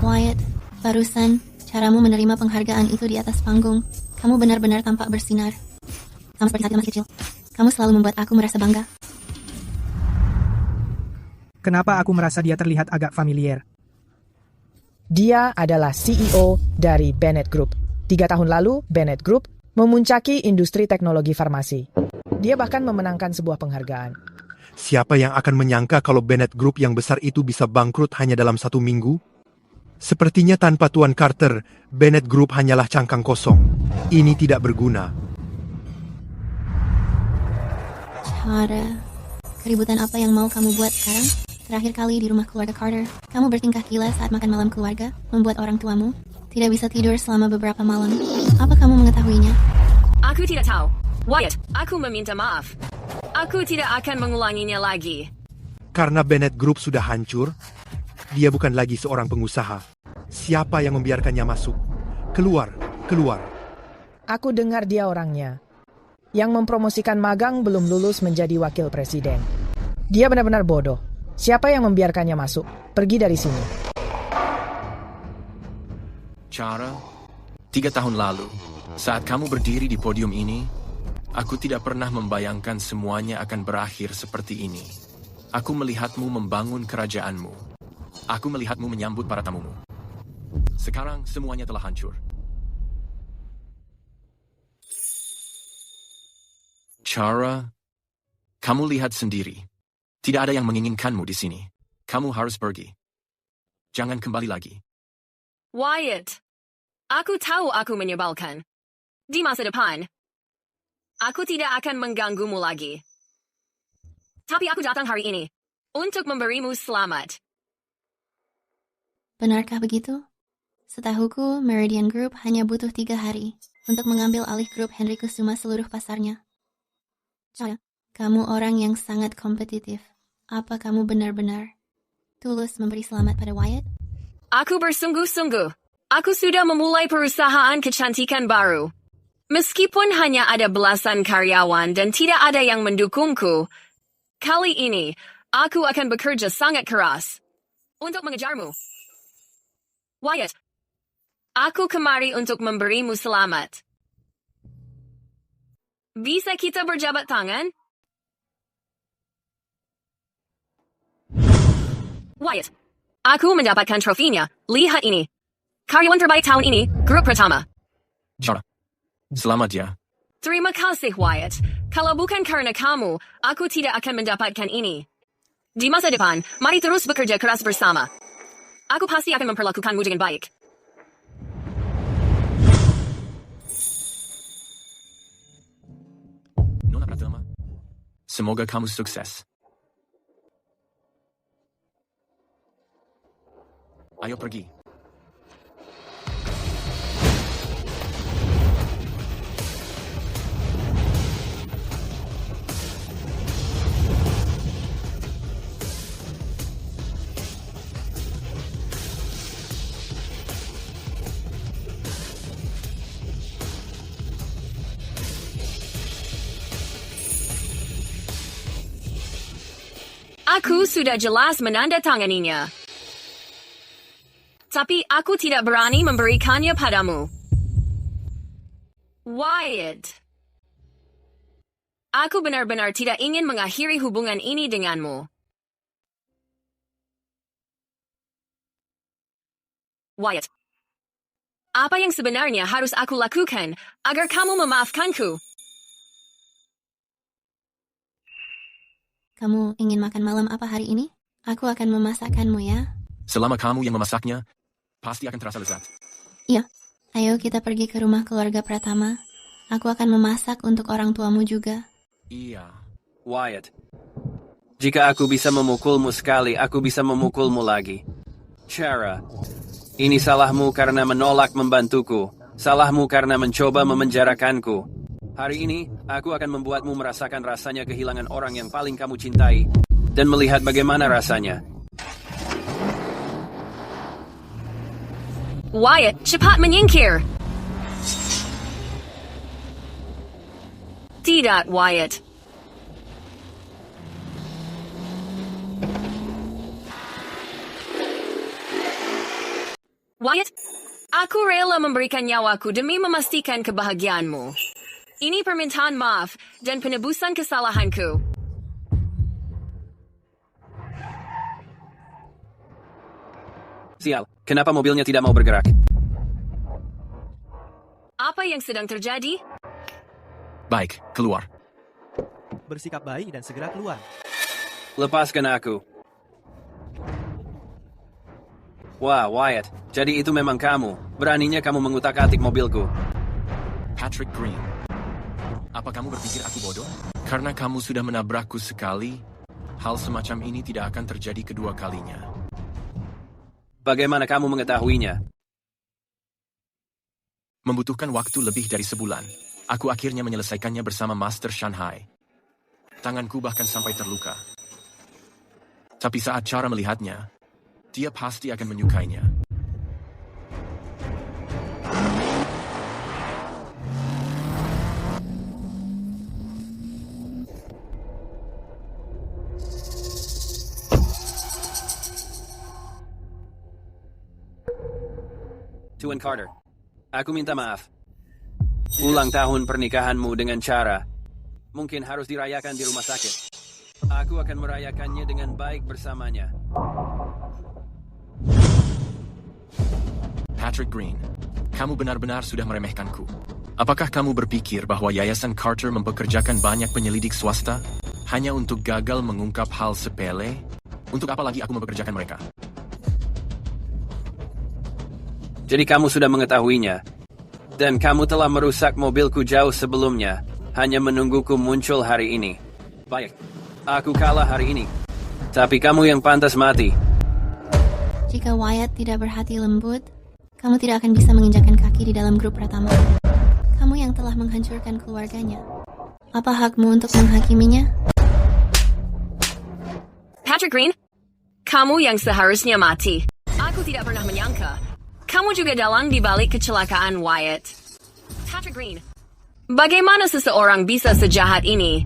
I: Wyatt, barusan caramu menerima penghargaan itu di atas panggung. Kamu benar-benar tampak bersinar. Sama seperti saat masih kecil. Kamu selalu membuat aku merasa bangga.
P: Kenapa aku merasa dia terlihat agak familiar?
C: Dia adalah CEO dari Bennett Group. 3 tahun lalu, Bennett Group memuncaki industri teknologi farmasi. Dia bahkan memenangkan sebuah penghargaan.
O: Siapa yang akan menyangka kalau Bennett Group yang besar itu bisa bangkrut hanya dalam 1 minggu? Sepertinya tanpa Tuan Carter, Bennett Group hanyalah cangkang kosong. Ini tidak berguna.
I: Cara, keributan apa yang mau kamu buat sekarang? Terakhir kali di rumah keluarga Carter, kamu bertingkah gila saat makan malam keluarga, membuat orang tuamu tidak bisa tidur selama beberapa malam. Apa kamu mengetahuinya?
E: Aku tidak tahu. Wyatt, aku meminta maaf. Aku tidak akan mengulanginya lagi.
O: Karena Bennett Group sudah hancur, dia bukan lagi seorang pengusaha. Siapa yang membiarkannya masuk? Keluar, keluar.
C: Aku dengar dia orangnya. Yang mempromosikan magang belum lulus menjadi wakil presiden. Dia benar-benar bodoh. Siapa yang membiarkannya masuk? Pergi dari sini.
B: Cara, 3 tahun lalu, saat kamu berdiri di podium ini, aku tidak pernah membayangkan semuanya akan berakhir seperti ini. Aku melihatmu membangun kerajaanmu. Aku melihatmu menyambut para tamumu. Sekarang semuanya telah hancur. Cara, kamu lihat sendiri. Tidak ada yang menginginkanmu di sini. Kamu harus pergi. Jangan kembali lagi.
E: Wyatt, aku tahu aku menyebalkan. Di masa depan, aku tidak akan mengganggumu lagi. Tapi aku datang hari ini untuk memberimu selamat.
I: Benarkah begitu? Setahuku, Meridian Group hanya butuh 3 hari untuk mengambil alih grup Henry Kusuma seluruh pasarnya. Cara, kamu orang yang sangat kompetitif. Apa kamu benar-benar tulus memberi selamat pada Wyatt?
E: Aku bersungguh-sungguh. Aku sudah memulai perusahaan kecantikan baru. Meskipun hanya ada belasan karyawan dan tidak ada yang mendukungku, kali ini aku akan bekerja sangat keras untuk mengejarmu. Wyatt, aku kemari untuk memberimu selamat. Bisa kita berjabat tangan? Wyatt, aku mendapatkan trofinya. Lihat ini. Karyawan terbaik tahun ini, grup pertama.
B: Cara, selamat ya.
E: Terima kasih, Wyatt. Kalau bukan karena kamu, aku tidak akan mendapatkan ini. Di masa depan, mari terus bekerja keras bersama. Aku pasti akan memperlakukanmu dengan baik.
B: Nona Pratama, semoga kamu sukses. Ayo pergi.
E: Aku sudah jelas menandatanganinya. Tapi aku tidak berani memberikannya padamu. Wyatt. Aku benar-benar tidak ingin mengakhiri hubungan ini denganmu. Wyatt. Apa yang sebenarnya harus aku lakukan agar kamu memaafkanku?
I: Kamu ingin makan malam apa hari ini? Aku akan memasakkanmu ya.
B: Selama kamu yang memasaknya, pasti akan terasa lezat.
I: Iya, ayo kita pergi ke rumah keluarga Pratama. Aku akan memasak untuk orang tuamu juga.
B: Iya.
F: Wyatt, jika aku bisa memukulmu sekali, aku bisa memukulmu lagi. Cara. Ini salahmu karena menolak membantuku. Salahmu karena mencoba memenjarakanku. Hari ini, aku akan membuatmu merasakan rasanya kehilangan orang yang paling kamu cintai, dan melihat bagaimana rasanya.
E: Wyatt, cepat menyingkir! Tidak, Wyatt. Wyatt, aku rela memberikan nyawaku demi memastikan kebahagiaanmu. Ini permintaan maaf dan penebusan kesalahanku.
F: Sial, kenapa mobilnya tidak mau bergerak?
E: Apa yang sedang terjadi?
B: Baik, keluar.
K: Bersikap baik dan segera keluar.
F: Lepaskan aku. Wah, Wyatt, jadi itu memang kamu. Beraninya kamu mengutak-atik mobilku.
B: Patrick Green. Apa kamu berpikir aku bodoh? Karena kamu sudah menabrakku sekali, hal semacam ini tidak akan terjadi kedua kalinya.
F: Bagaimana kamu mengetahuinya?
B: Membutuhkan waktu lebih dari sebulan. Aku akhirnya menyelesaikannya bersama Master Shanghai. Tanganku bahkan sampai terluka. Tapi saat cara melihatnya, dia pasti akan menyukainya.
F: Tuan Carter, aku minta maaf. Ulang tahun pernikahanmu dengan cara mungkin harus dirayakan di rumah sakit. Aku akan merayakannya dengan baik bersamanya.
B: Patrick Green, kamu benar-benar sudah meremehkanku. Apakah kamu berpikir bahwa Yayasan Carter mempekerjakan banyak penyelidik swasta hanya untuk gagal mengungkap hal sepele? Untuk apa lagi aku mempekerjakan mereka?
F: Jadi kamu sudah mengetahuinya. Dan kamu telah merusak mobilku jauh sebelumnya, hanya menungguku muncul hari ini. Baik, aku kalah hari ini. Tapi kamu yang pantas mati.
I: Jika Wyatt tidak berhati lembut, kamu tidak akan bisa menginjakkan kaki di dalam grup Pratama. Kamu yang telah menghancurkan keluarganya. Apa hakmu untuk menghakiminya?
E: Patrick Green, kamu yang seharusnya mati. Aku tidak pernah menyangka. Kamu juga dalang di balik kecelakaan Wyatt. Patrick Green, bagaimana seseorang bisa sejahat ini?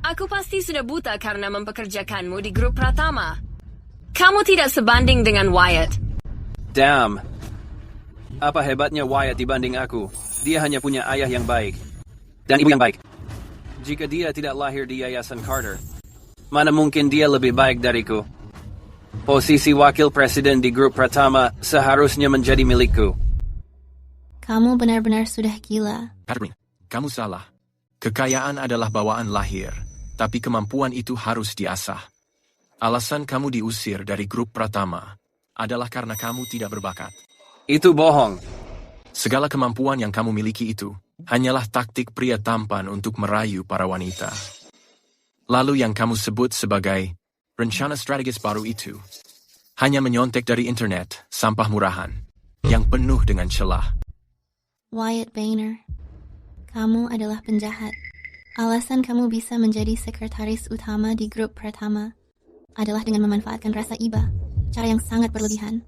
E: Aku pasti sudah buta karena mempekerjakanmu di grup Pratama. Kamu tidak sebanding dengan Wyatt.
F: Damn. Apa hebatnya Wyatt dibanding aku? Dia hanya punya ayah yang baik. Dan ibu yang baik. Jika dia tidak lahir di Yayasan Carter, mana mungkin dia lebih baik dariku? Posisi wakil presiden di grup Pratama seharusnya menjadi milikku.
I: Kamu benar-benar sudah gila.
B: Patrick, kamu salah. Kekayaan adalah bawaan lahir, tapi kemampuan itu harus diasah. Alasan kamu diusir dari grup Pratama adalah karena kamu tidak berbakat.
F: Itu bohong.
B: Segala kemampuan yang kamu miliki itu hanyalah taktik pria tampan untuk merayu para wanita. Lalu yang kamu sebut sebagai rencana strategis baru itu hanya menyontek dari internet sampah murahan yang penuh dengan celah.
I: Wyatt Boehner, kamu adalah penjahat. Alasan kamu bisa menjadi sekretaris utama di grup Pratama adalah dengan memanfaatkan rasa iba, cara yang sangat berlebihan.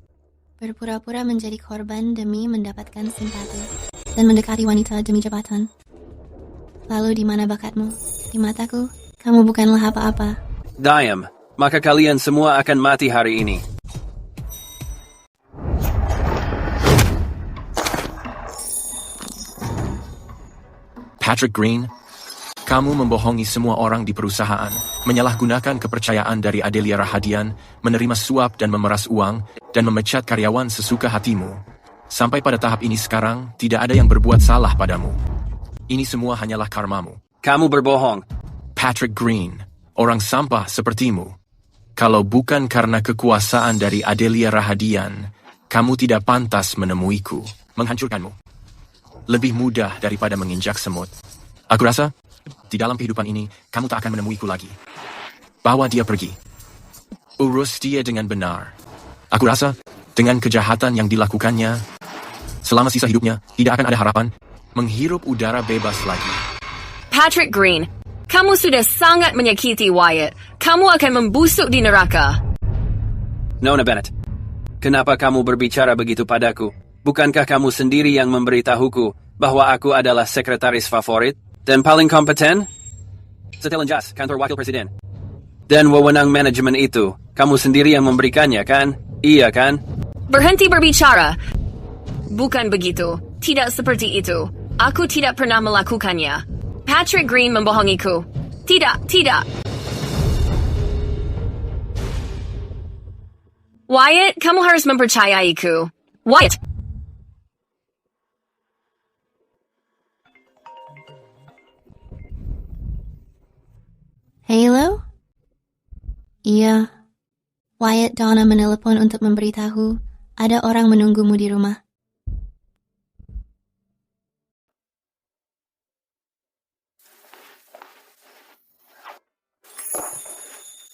I: Berpura-pura menjadi korban demi mendapatkan simpati dan mendekati wanita demi jabatan. Lalu di mana bakatmu? Di mataku, kamu bukanlah apa-apa.
F: Diam, maka kalian semua akan mati hari ini.
B: Patrick Green, kamu membohongi semua orang di perusahaan, menyalahgunakan kepercayaan dari Adelia Rahadian, menerima suap dan memeras uang, dan memecat karyawan sesuka hatimu. Sampai pada tahap ini sekarang, tidak ada yang berbuat salah padamu. Ini semua hanyalah karmamu.
F: Kamu berbohong.
B: Patrick Green, orang sampah sepertimu. Kalau bukan karena kekuasaan dari Adelia Rahadian, kamu tidak pantas menemuiku, menghancurkanmu. Lebih mudah daripada menginjak semut. Aku rasa, di dalam kehidupan ini, kamu tak akan menemuiku lagi. Bawa dia pergi. Urus dia dengan benar. Aku rasa, dengan kejahatan yang dilakukannya, selama sisa hidupnya, tidak akan ada harapan menghirup udara bebas lagi.
E: Patrick Green, kamu sudah sangat menyakiti Wyatt. Kamu akan membusuk di neraka.
F: Nona Bennett, kenapa kamu berbicara begitu padaku? Bukankah kamu sendiri yang memberitahuku bahwa aku adalah sekretaris favorit dan paling kompeten? Setelan jas, kantor wakil presiden. Dan wewenang manajemen itu, kamu sendiri yang memberikannya, kan? Iya, kan?
E: Berhenti berbicara. Bukan begitu. Tidak seperti itu. Aku tidak pernah melakukannya. Patrick Green membohongiku. Tidak, tidak. Wyatt, kamu harus mempercayaiku. Wyatt!
I: Halo? Iya. Wyatt, Donna menelepon untuk memberitahu ada orang menunggumu di rumah.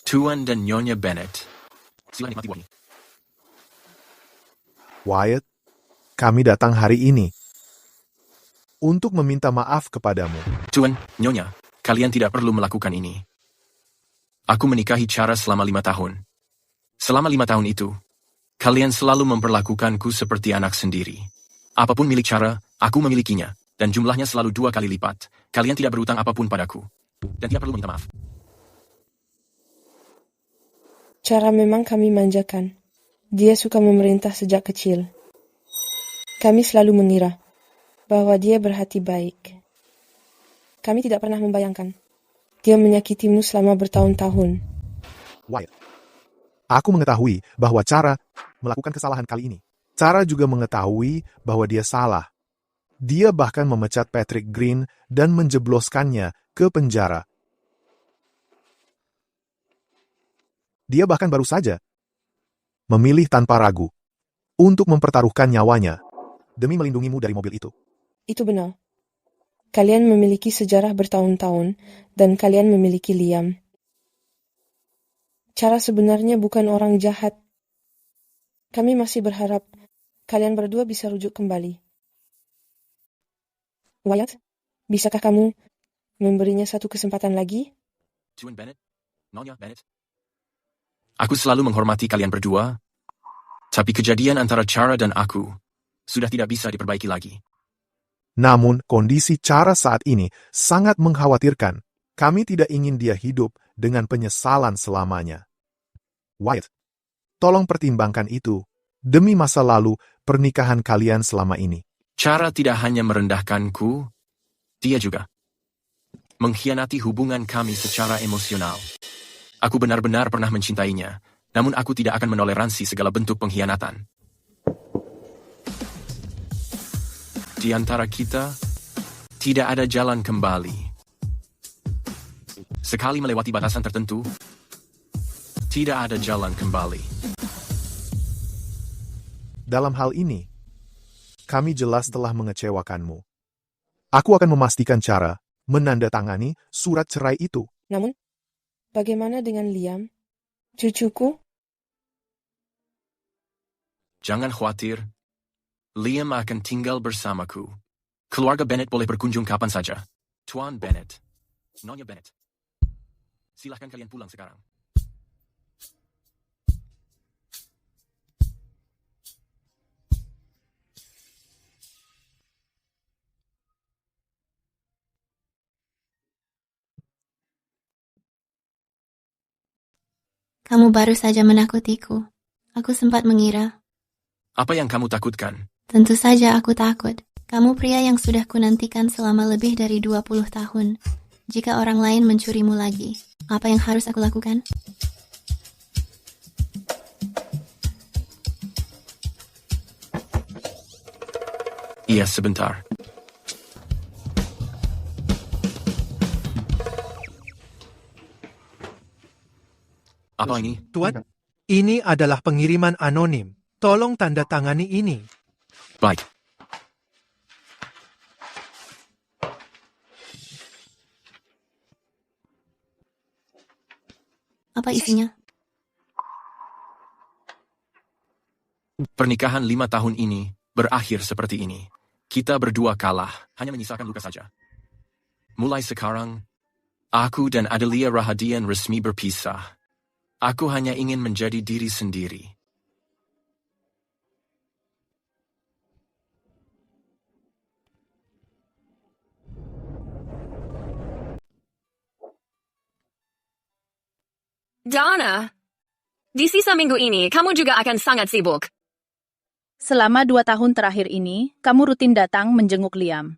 B: Tuan dan Nyonya Bennett. Sila nikmati buahnya.
N: Wyatt, kami datang hari ini untuk meminta maaf kepadamu.
B: Tuan, Nyonya, kalian tidak perlu melakukan ini. Aku menikahi Cara selama 5 tahun. Selama 5 tahun itu, kalian selalu memperlakukanku seperti anak sendiri. Apapun milik Cara, aku memilikinya, dan jumlahnya selalu 2 kali lipat. Kalian tidak berutang apapun padaku, dan tidak perlu minta maaf.
H: Cara memang kami manjakan. Dia suka memerintah sejak kecil. Kami selalu mengira bahwa dia berhati baik. Kami tidak pernah membayangkan dia menyakitimu selama bertahun-tahun.
N: Wyatt, aku mengetahui bahwa Cara melakukan kesalahan kali ini. Cara juga mengetahui bahwa dia salah. Dia bahkan memecat Patrick Green dan menjebloskannya ke penjara. Dia bahkan baru saja memilih tanpa ragu untuk mempertaruhkan nyawanya demi melindungimu dari mobil itu.
H: Itu benar. Kalian memiliki sejarah bertahun-tahun dan kalian memiliki Liam. Cara sebenarnya bukan orang jahat. Kami masih berharap kalian berdua bisa rujuk kembali. Wyatt, bisakah kamu memberinya satu kesempatan lagi?
B: Tuan Bennett, Nyonya Bennett. Aku selalu menghormati kalian berdua, tapi kejadian antara Cara dan aku sudah tidak bisa diperbaiki lagi.
N: Namun, kondisi Cara saat ini sangat mengkhawatirkan. Kami tidak ingin dia hidup dengan penyesalan selamanya. Wyatt, tolong pertimbangkan itu demi masa lalu pernikahan kalian selama ini.
B: Cara tidak hanya merendahkanku, dia juga mengkhianati hubungan kami secara emosional. Aku benar-benar pernah mencintainya, namun aku tidak akan menoleransi segala bentuk pengkhianatan. Di antara kita, tidak ada jalan kembali. Sekali melewati batasan tertentu, tidak ada jalan kembali.
N: Dalam hal ini, kami jelas telah mengecewakanmu. Aku akan memastikan Cara menandatangani surat cerai itu.
H: Namun, bagaimana dengan Liam, cucuku?
B: Jangan khawatir, Liam akan tinggal bersamaku. Keluarga Bennett boleh berkunjung kapan saja. Tuan Bennett, Nyonya Bennett. Silahkan kalian pulang sekarang.
I: Kamu baru saja menakutiku. Aku sempat mengira.
B: Apa yang kamu takutkan?
I: Tentu saja aku takut. Kamu pria yang sudah kunantikan selama lebih dari 20 tahun. Jika orang lain mencurimu lagi, apa yang harus aku lakukan?
B: Iya, sebentar. Apa ini?
O: Tuan, ini adalah pengiriman anonim. Tolong tanda tangani ini.
B: Baik.
I: Apa isinya?
B: Pernikahan 5 tahun ini berakhir seperti ini. Kita berdua kalah, hanya menyisakan luka saja. Mulai sekarang, aku dan Adelia Rahadian resmi berpisah. Aku hanya ingin menjadi diri sendiri.
E: Donna, di sisa minggu ini kamu juga akan sangat sibuk.
J: Selama 2 tahun terakhir ini, kamu rutin datang menjenguk Liam.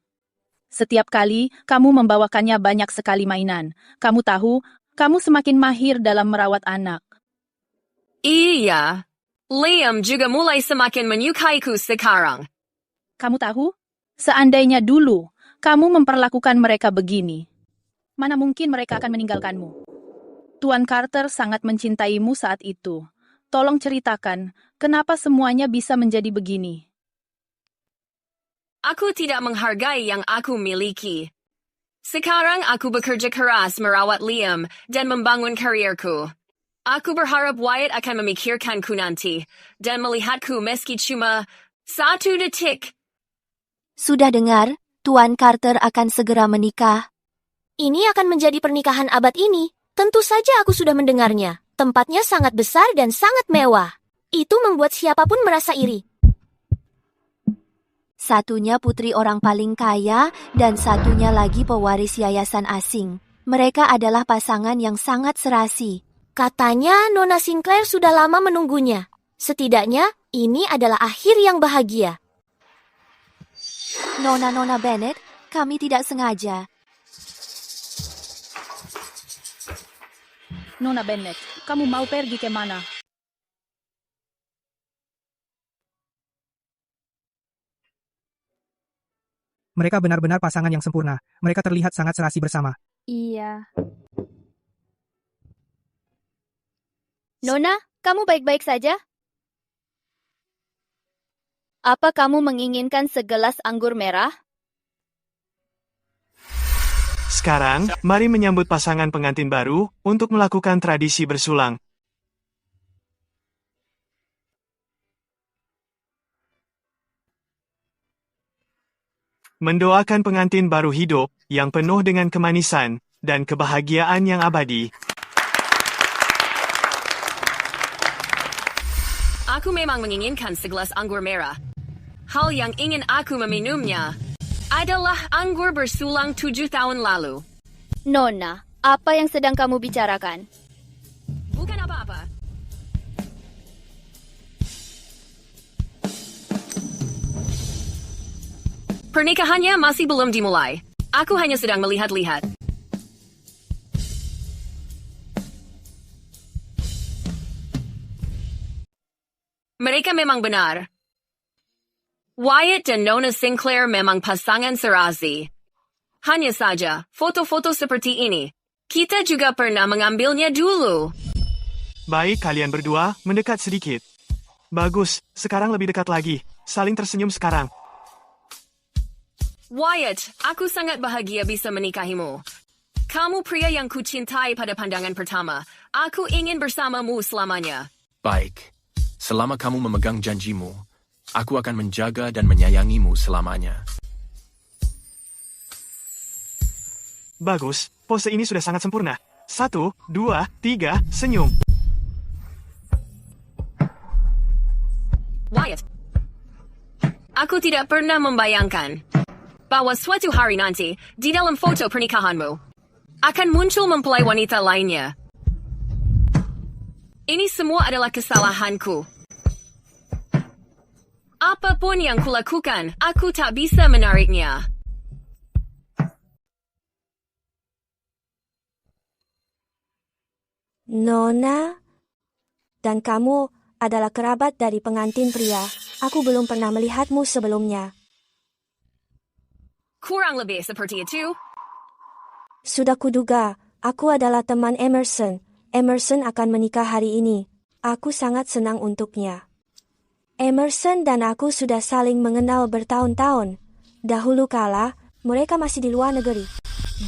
J: Setiap kali, kamu membawakannya banyak sekali mainan. Kamu tahu, kamu semakin mahir dalam merawat anak.
E: Iya, Liam juga mulai semakin menyukaiku sekarang.
J: Kamu tahu, seandainya dulu, kamu memperlakukan mereka begini, mana mungkin mereka akan meninggalkanmu? Tuan Carter sangat mencintaimu saat itu. Tolong ceritakan, kenapa semuanya bisa menjadi begini?
E: Aku tidak menghargai yang aku miliki. Sekarang aku bekerja keras merawat Liam dan membangun karierku. Aku berharap Wyatt akan memikirkanku nanti dan melihatku meski cuma 1 detik.
M: Sudah dengar, Tuan Carter akan segera menikah. Ini akan menjadi pernikahan abad ini. Tentu saja aku sudah mendengarnya. Tempatnya sangat besar dan sangat mewah. Itu membuat siapapun merasa iri. Satunya putri orang paling kaya dan satunya lagi pewaris yayasan asing. Mereka adalah pasangan yang sangat serasi. Katanya Nona Sinclair sudah lama menunggunya. Setidaknya ini adalah akhir yang bahagia. Nona Bennett, kami tidak sengaja.
J: Nona Bennett, kamu mau pergi ke mana?
P: Mereka benar-benar pasangan yang sempurna. Mereka terlihat sangat serasi bersama.
L: Iya.
D: Nona, kamu baik-baik saja? Apa kamu menginginkan segelas anggur merah?
R: Sekarang, mari menyambut pasangan pengantin baru untuk melakukan tradisi bersulang. Mendoakan pengantin baru hidup yang penuh dengan kemanisan dan kebahagiaan yang abadi.
E: Aku memang menginginkan segelas anggur merah. Hal yang ingin aku meminumnya adalah anggur bersulang 7 tahun lalu.
D: Nona, apa yang sedang kamu bicarakan?
E: Bukan apa-apa. Pernikahannya masih belum dimulai. Aku hanya sedang melihat-lihat. Mereka memang benar. Wyatt dan Nona Sinclair memang pasangan serasi. Hanya saja, foto-foto seperti ini, kita juga pernah mengambilnya dulu.
R: Baik, kalian berdua mendekat sedikit. Bagus, sekarang lebih dekat lagi. Saling tersenyum sekarang.
E: Wyatt, aku sangat bahagia bisa menikahimu. Kamu pria yang kucintai pada pandangan pertama. Aku ingin bersamamu selamanya.
B: Baik, selama kamu memegang janjimu, aku akan menjaga dan menyayangimu selamanya.
R: Bagus, pose ini sudah sangat sempurna. 1, 2, 3, senyum.
E: Wyatt, aku tidak pernah membayangkan bahwa suatu hari nanti, di dalam foto pernikahanmu, akan muncul mempelai wanita lainnya. Ini semua adalah kesalahanku. Apapun yang kulakukan, aku tak bisa menariknya.
M: Nona, dan kamu adalah kerabat dari pengantin pria. Aku belum pernah melihatmu sebelumnya.
E: Kurang lebih seperti itu.
M: Sudah kuduga, aku adalah teman Emerson. Emerson akan menikah hari ini. Aku sangat senang untuknya. Emerson dan aku sudah saling mengenal bertahun-tahun. Dahulu kala, mereka masih di luar negeri.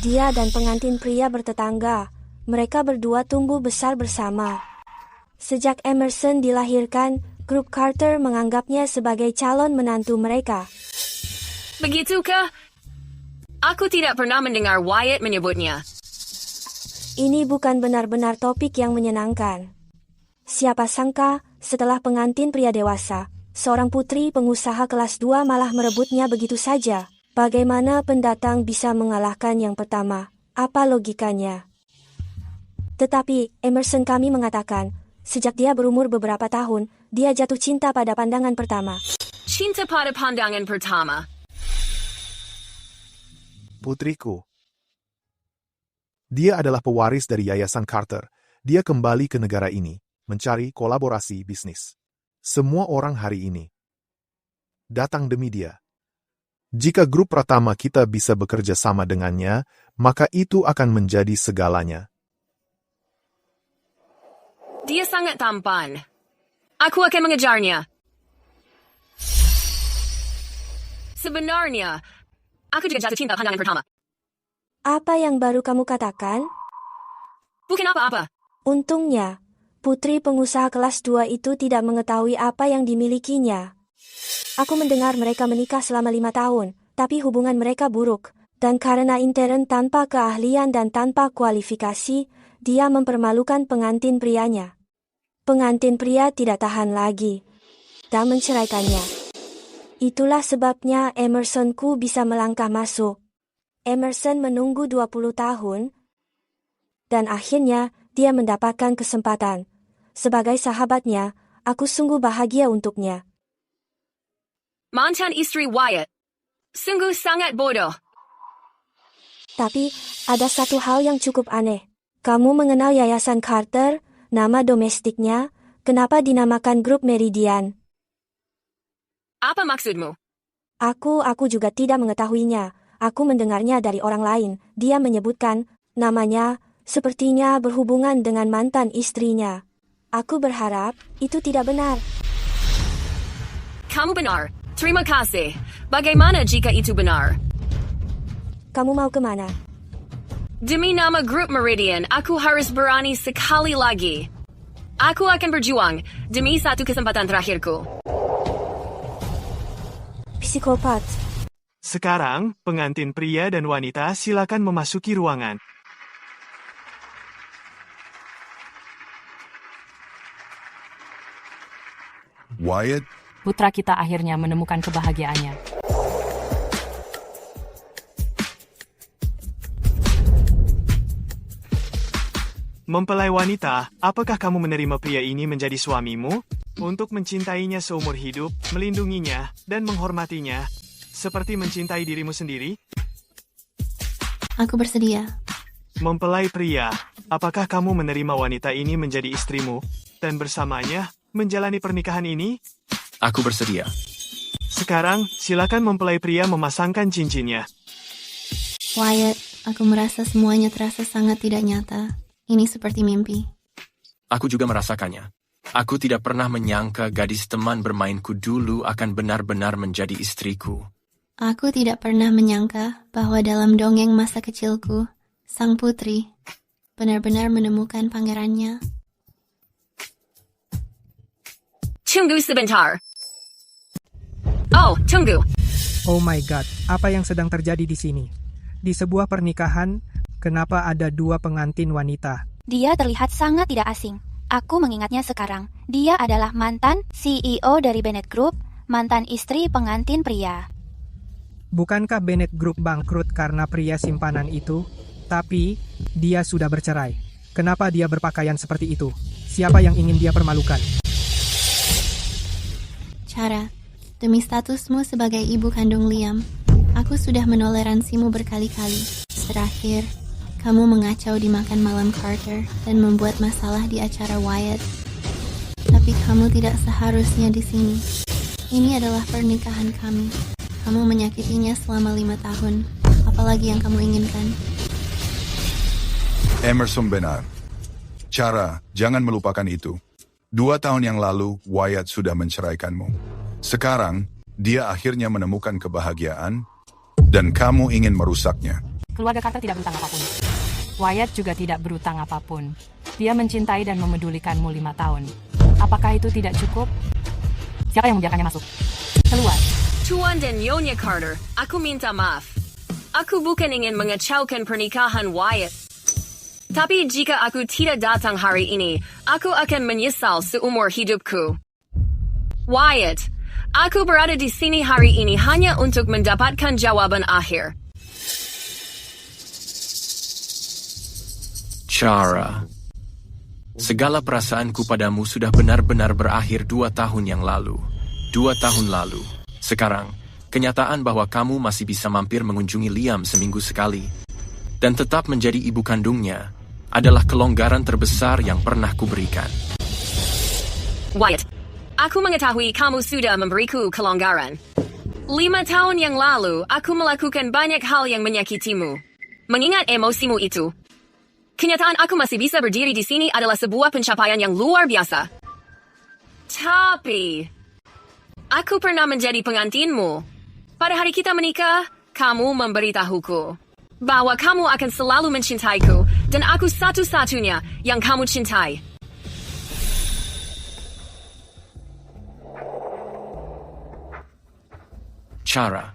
M: Dia dan pengantin pria bertetangga. Mereka berdua tumbuh besar bersama. Sejak Emerson dilahirkan, Grup Carter menganggapnya sebagai calon menantu mereka.
E: Begitukah? Aku tidak pernah mendengar Wyatt menyebutnya.
M: Ini bukan benar-benar topik yang menyenangkan. Siapa sangka, setelah pengantin pria dewasa, seorang putri pengusaha kelas 2 malah merebutnya begitu saja. Bagaimana pendatang bisa mengalahkan yang pertama? Apa logikanya? Tetapi, Emerson kami mengatakan, sejak dia berumur beberapa tahun, dia jatuh cinta pada pandangan pertama.
E: Cinta pada pandangan pertama.
N: Putriku. Dia adalah pewaris dari Yayasan Carter. Dia kembali ke negara ini, mencari kolaborasi bisnis. Semua orang hari ini datang demi dia. Jika grup Pratama kita bisa bekerja sama dengannya, maka itu akan menjadi segalanya.
E: Dia sangat tampan. Aku akan mengejarnya. Sebenarnya, aku juga jatuh cinta pandangan pertama.
M: Apa yang baru kamu katakan?
E: Bukan apa-apa.
M: Untungnya, putri pengusaha kelas 2 itu tidak mengetahui apa yang dimilikinya. Aku mendengar mereka menikah selama 5 tahun, tapi hubungan mereka buruk, dan karena intern tanpa keahlian dan tanpa kualifikasi, dia mempermalukan pengantin prianya. Pengantin pria tidak tahan lagi, dan menceraikannya. Itulah sebabnya Emersonku bisa melangkah masuk. Emerson menunggu 20 tahun, dan akhirnya dia mendapatkan kesempatan. Sebagai sahabatnya, aku sungguh bahagia untuknya.
E: Mantan istri Wyatt. Sungguh sangat bodoh.
M: Tapi, ada satu hal yang cukup aneh. Kamu mengenal Yayasan Carter, nama domestiknya, kenapa dinamakan Grup Meridian?
E: Apa maksudmu?
M: Aku juga tidak mengetahuinya. Aku mendengarnya dari orang lain. Dia menyebutkan, namanya, sepertinya berhubungan dengan mantan istrinya. Aku berharap, itu tidak benar.
E: Kamu benar. Terima kasih. Bagaimana jika itu benar?
M: Kamu mau kemana?
E: Demi nama Grup Meridian, aku harus berani sekali lagi. Aku akan berjuang demi satu kesempatan terakhirku.
M: Psikopat.
R: Sekarang, pengantin pria dan wanita silakan memasuki ruangan.
A: Wyatt,
Q: putra kita akhirnya menemukan kebahagiaannya.
R: Mempelai wanita, apakah kamu menerima pria ini menjadi suamimu? Untuk mencintainya seumur hidup, melindunginya, dan menghormatinya, seperti mencintai dirimu sendiri?
I: Aku bersedia.
R: Mempelai pria, apakah kamu menerima wanita ini menjadi istrimu, dan bersamanya menjalani pernikahan ini?
B: Aku bersedia.
R: Sekarang, silakan mempelai pria memasangkan cincinnya.
I: Wyatt, aku merasa semuanya terasa sangat tidak nyata. Ini seperti mimpi.
B: Aku juga merasakannya. Aku tidak pernah menyangka gadis teman bermainku dulu akan benar-benar menjadi istriku.
I: Aku tidak pernah menyangka bahwa dalam dongeng masa kecilku, sang putri benar-benar menemukan pangerannya.
E: Tunggu sebentar. Oh, tunggu.
P: Oh my god, apa yang sedang terjadi di sini? Di sebuah pernikahan, kenapa ada 2 pengantin wanita?
S: Dia terlihat sangat tidak asing. Aku mengingatnya sekarang. Dia adalah mantan CEO dari Bennett Group, mantan istri pengantin pria.
P: Bukankah Bennett Group bangkrut karena pria simpanan itu? Tapi, dia sudah bercerai. Kenapa dia berpakaian seperti itu? Siapa yang ingin dia permalukan?
I: Cara, demi statusmu sebagai ibu kandung Liam, aku sudah menoleransimu berkali-kali. Terakhir, kamu mengacau di makan malam Carter dan membuat masalah di acara Wyatt. Tapi kamu tidak seharusnya di sini. Ini adalah pernikahan kami. Kamu menyakitinya selama 5 tahun. Apalagi yang kamu inginkan?
A: Emerson benar. Cara, jangan melupakan itu. 2 tahun yang lalu, Wyatt sudah menceraikanmu. Sekarang, dia akhirnya menemukan kebahagiaan, dan kamu ingin merusaknya.
Q: Keluarga Carter tidak berutang apapun. Wyatt juga tidak berutang apapun. Dia mencintai dan memedulikanmu 5 tahun. Apakah itu tidak cukup? Siapa yang membiarkannya masuk? Keluar.
E: Tuan dan Nyonya Carter, aku minta maaf. Aku bukan ingin mengacaukan pernikahan Wyatt. Tapi jika aku tidak datang hari ini, aku akan menyesal seumur hidupku. Wyatt, aku berada di sini hari ini hanya untuk mendapatkan jawaban akhir.
B: Chara, segala perasaanku padamu sudah benar-benar berakhir 2 tahun yang lalu. 2 tahun lalu. Sekarang, kenyataan bahwa kamu masih bisa mampir mengunjungi Liam seminggu sekali dan tetap menjadi ibu kandungnya adalah kelonggaran terbesar yang pernah kuberikan.
E: Wyatt, aku mengetahui kamu sudah memberiku kelonggaran. 5 tahun yang lalu, aku melakukan banyak hal yang menyakitimu. Mengingat emosimu itu, kenyataan aku masih bisa berdiri di sini adalah sebuah pencapaian yang luar biasa. Tapi, aku pernah menjadi pengantinmu. Pada hari kita menikah, kamu memberitahuku bahwa kamu akan selalu mencintaiku dan aku satu-satunya yang kamu cintai.
B: Chara,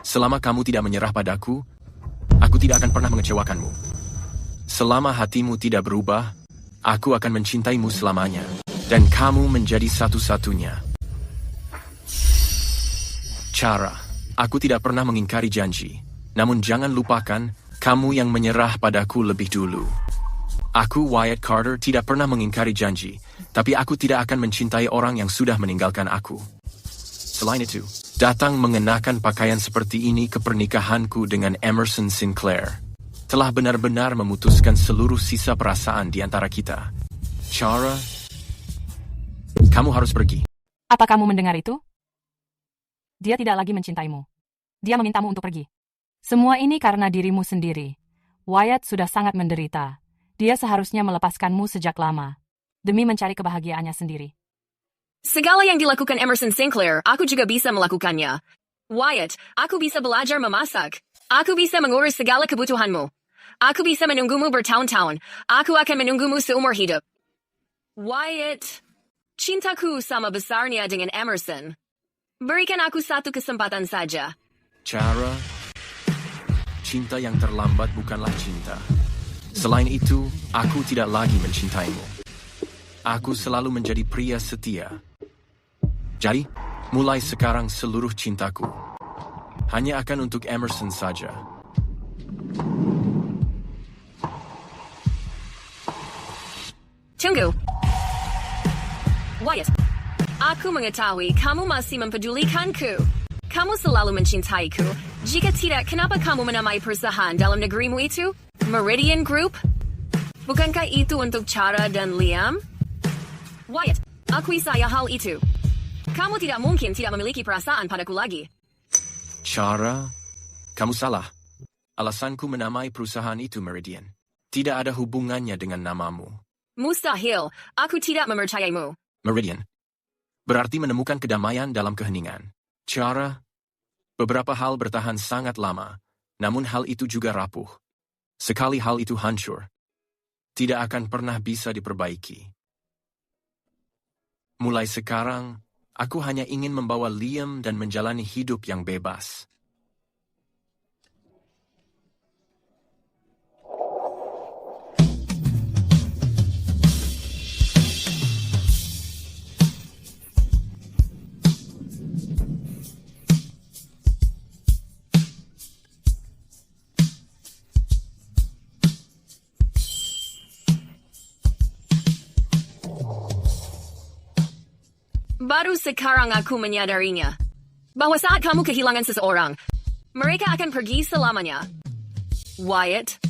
B: selama kamu tidak menyerah padaku, aku tidak akan pernah mengecewakanmu. Selama hatimu tidak berubah, aku akan mencintaimu selamanya, dan kamu menjadi satu-satunya. Chara, aku tidak pernah mengingkari janji, namun jangan lupakan, kamu yang menyerah padaku lebih dulu. Aku, Wyatt Carter, tidak pernah mengingkari janji, tapi aku tidak akan mencintai orang yang sudah meninggalkan aku. Selain itu, datang mengenakan pakaian seperti ini ke pernikahanku dengan Emerson Sinclair telah benar-benar memutuskan seluruh sisa perasaan di antara kita. Chara, kamu harus pergi.
Q: Apa kamu mendengar itu? Dia tidak lagi mencintaimu. Dia memintamu untuk pergi. Semua ini karena dirimu sendiri. Wyatt sudah sangat menderita. Dia seharusnya melepaskanmu sejak lama, demi mencari kebahagiaannya sendiri.
E: Segala yang dilakukan Emerson Sinclair, aku juga bisa melakukannya. Wyatt, aku bisa belajar memasak. Aku bisa mengurus segala kebutuhanmu. Aku bisa menunggumu bertahun-tahun. Aku akan menunggumu seumur hidup. Wyatt, cintaku sama besarnya dengan Emerson. Berikan aku satu kesempatan saja.
B: Chara, cinta yang terlambat bukanlah cinta. Selain itu, aku tidak lagi mencintaimu. Aku selalu menjadi pria setia. Jadi, mulai sekarang seluruh cintaku hanya akan untuk Emerson saja.
E: Tunggu. Wyatt, aku mengetahui kamu masih mempedulikanku. Kamu selalu mencintaiku. Jika tidak, kenapa kamu menamai perusahaan dalam negerimu itu? Meridian Group? Bukankah itu untuk Chara dan Liam? Wyatt, akui saya hal itu. Kamu tidak mungkin tidak memiliki perasaan padaku lagi.
B: Chara, kamu salah. Alasanku menamai perusahaan itu Meridian tidak ada hubungannya dengan namamu.
E: Mustahil, aku tidak mempercayaimu.
B: Meridian berarti menemukan kedamaian dalam keheningan. Chara, beberapa hal bertahan sangat lama, namun hal itu juga rapuh. Sekali hal itu hancur, tidak akan pernah bisa diperbaiki. Mulai sekarang, aku hanya ingin membawa Liam dan menjalani hidup yang bebas.
E: Baru sekarang aku menyadarinya. Bahwa saat kamu kehilangan seseorang, mereka akan pergi selamanya. Wyatt,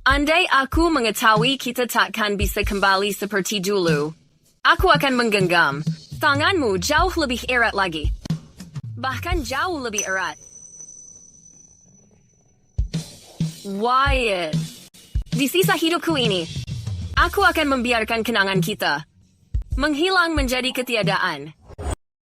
E: andai aku mengetahui kita takkan bisa kembali seperti dulu, aku akan menggenggam tanganmu jauh lebih erat lagi. Bahkan jauh lebih erat. Wyatt, di sisa hidupku ini, aku akan membiarkan kenangan kita menghilang menjadi ketiadaan.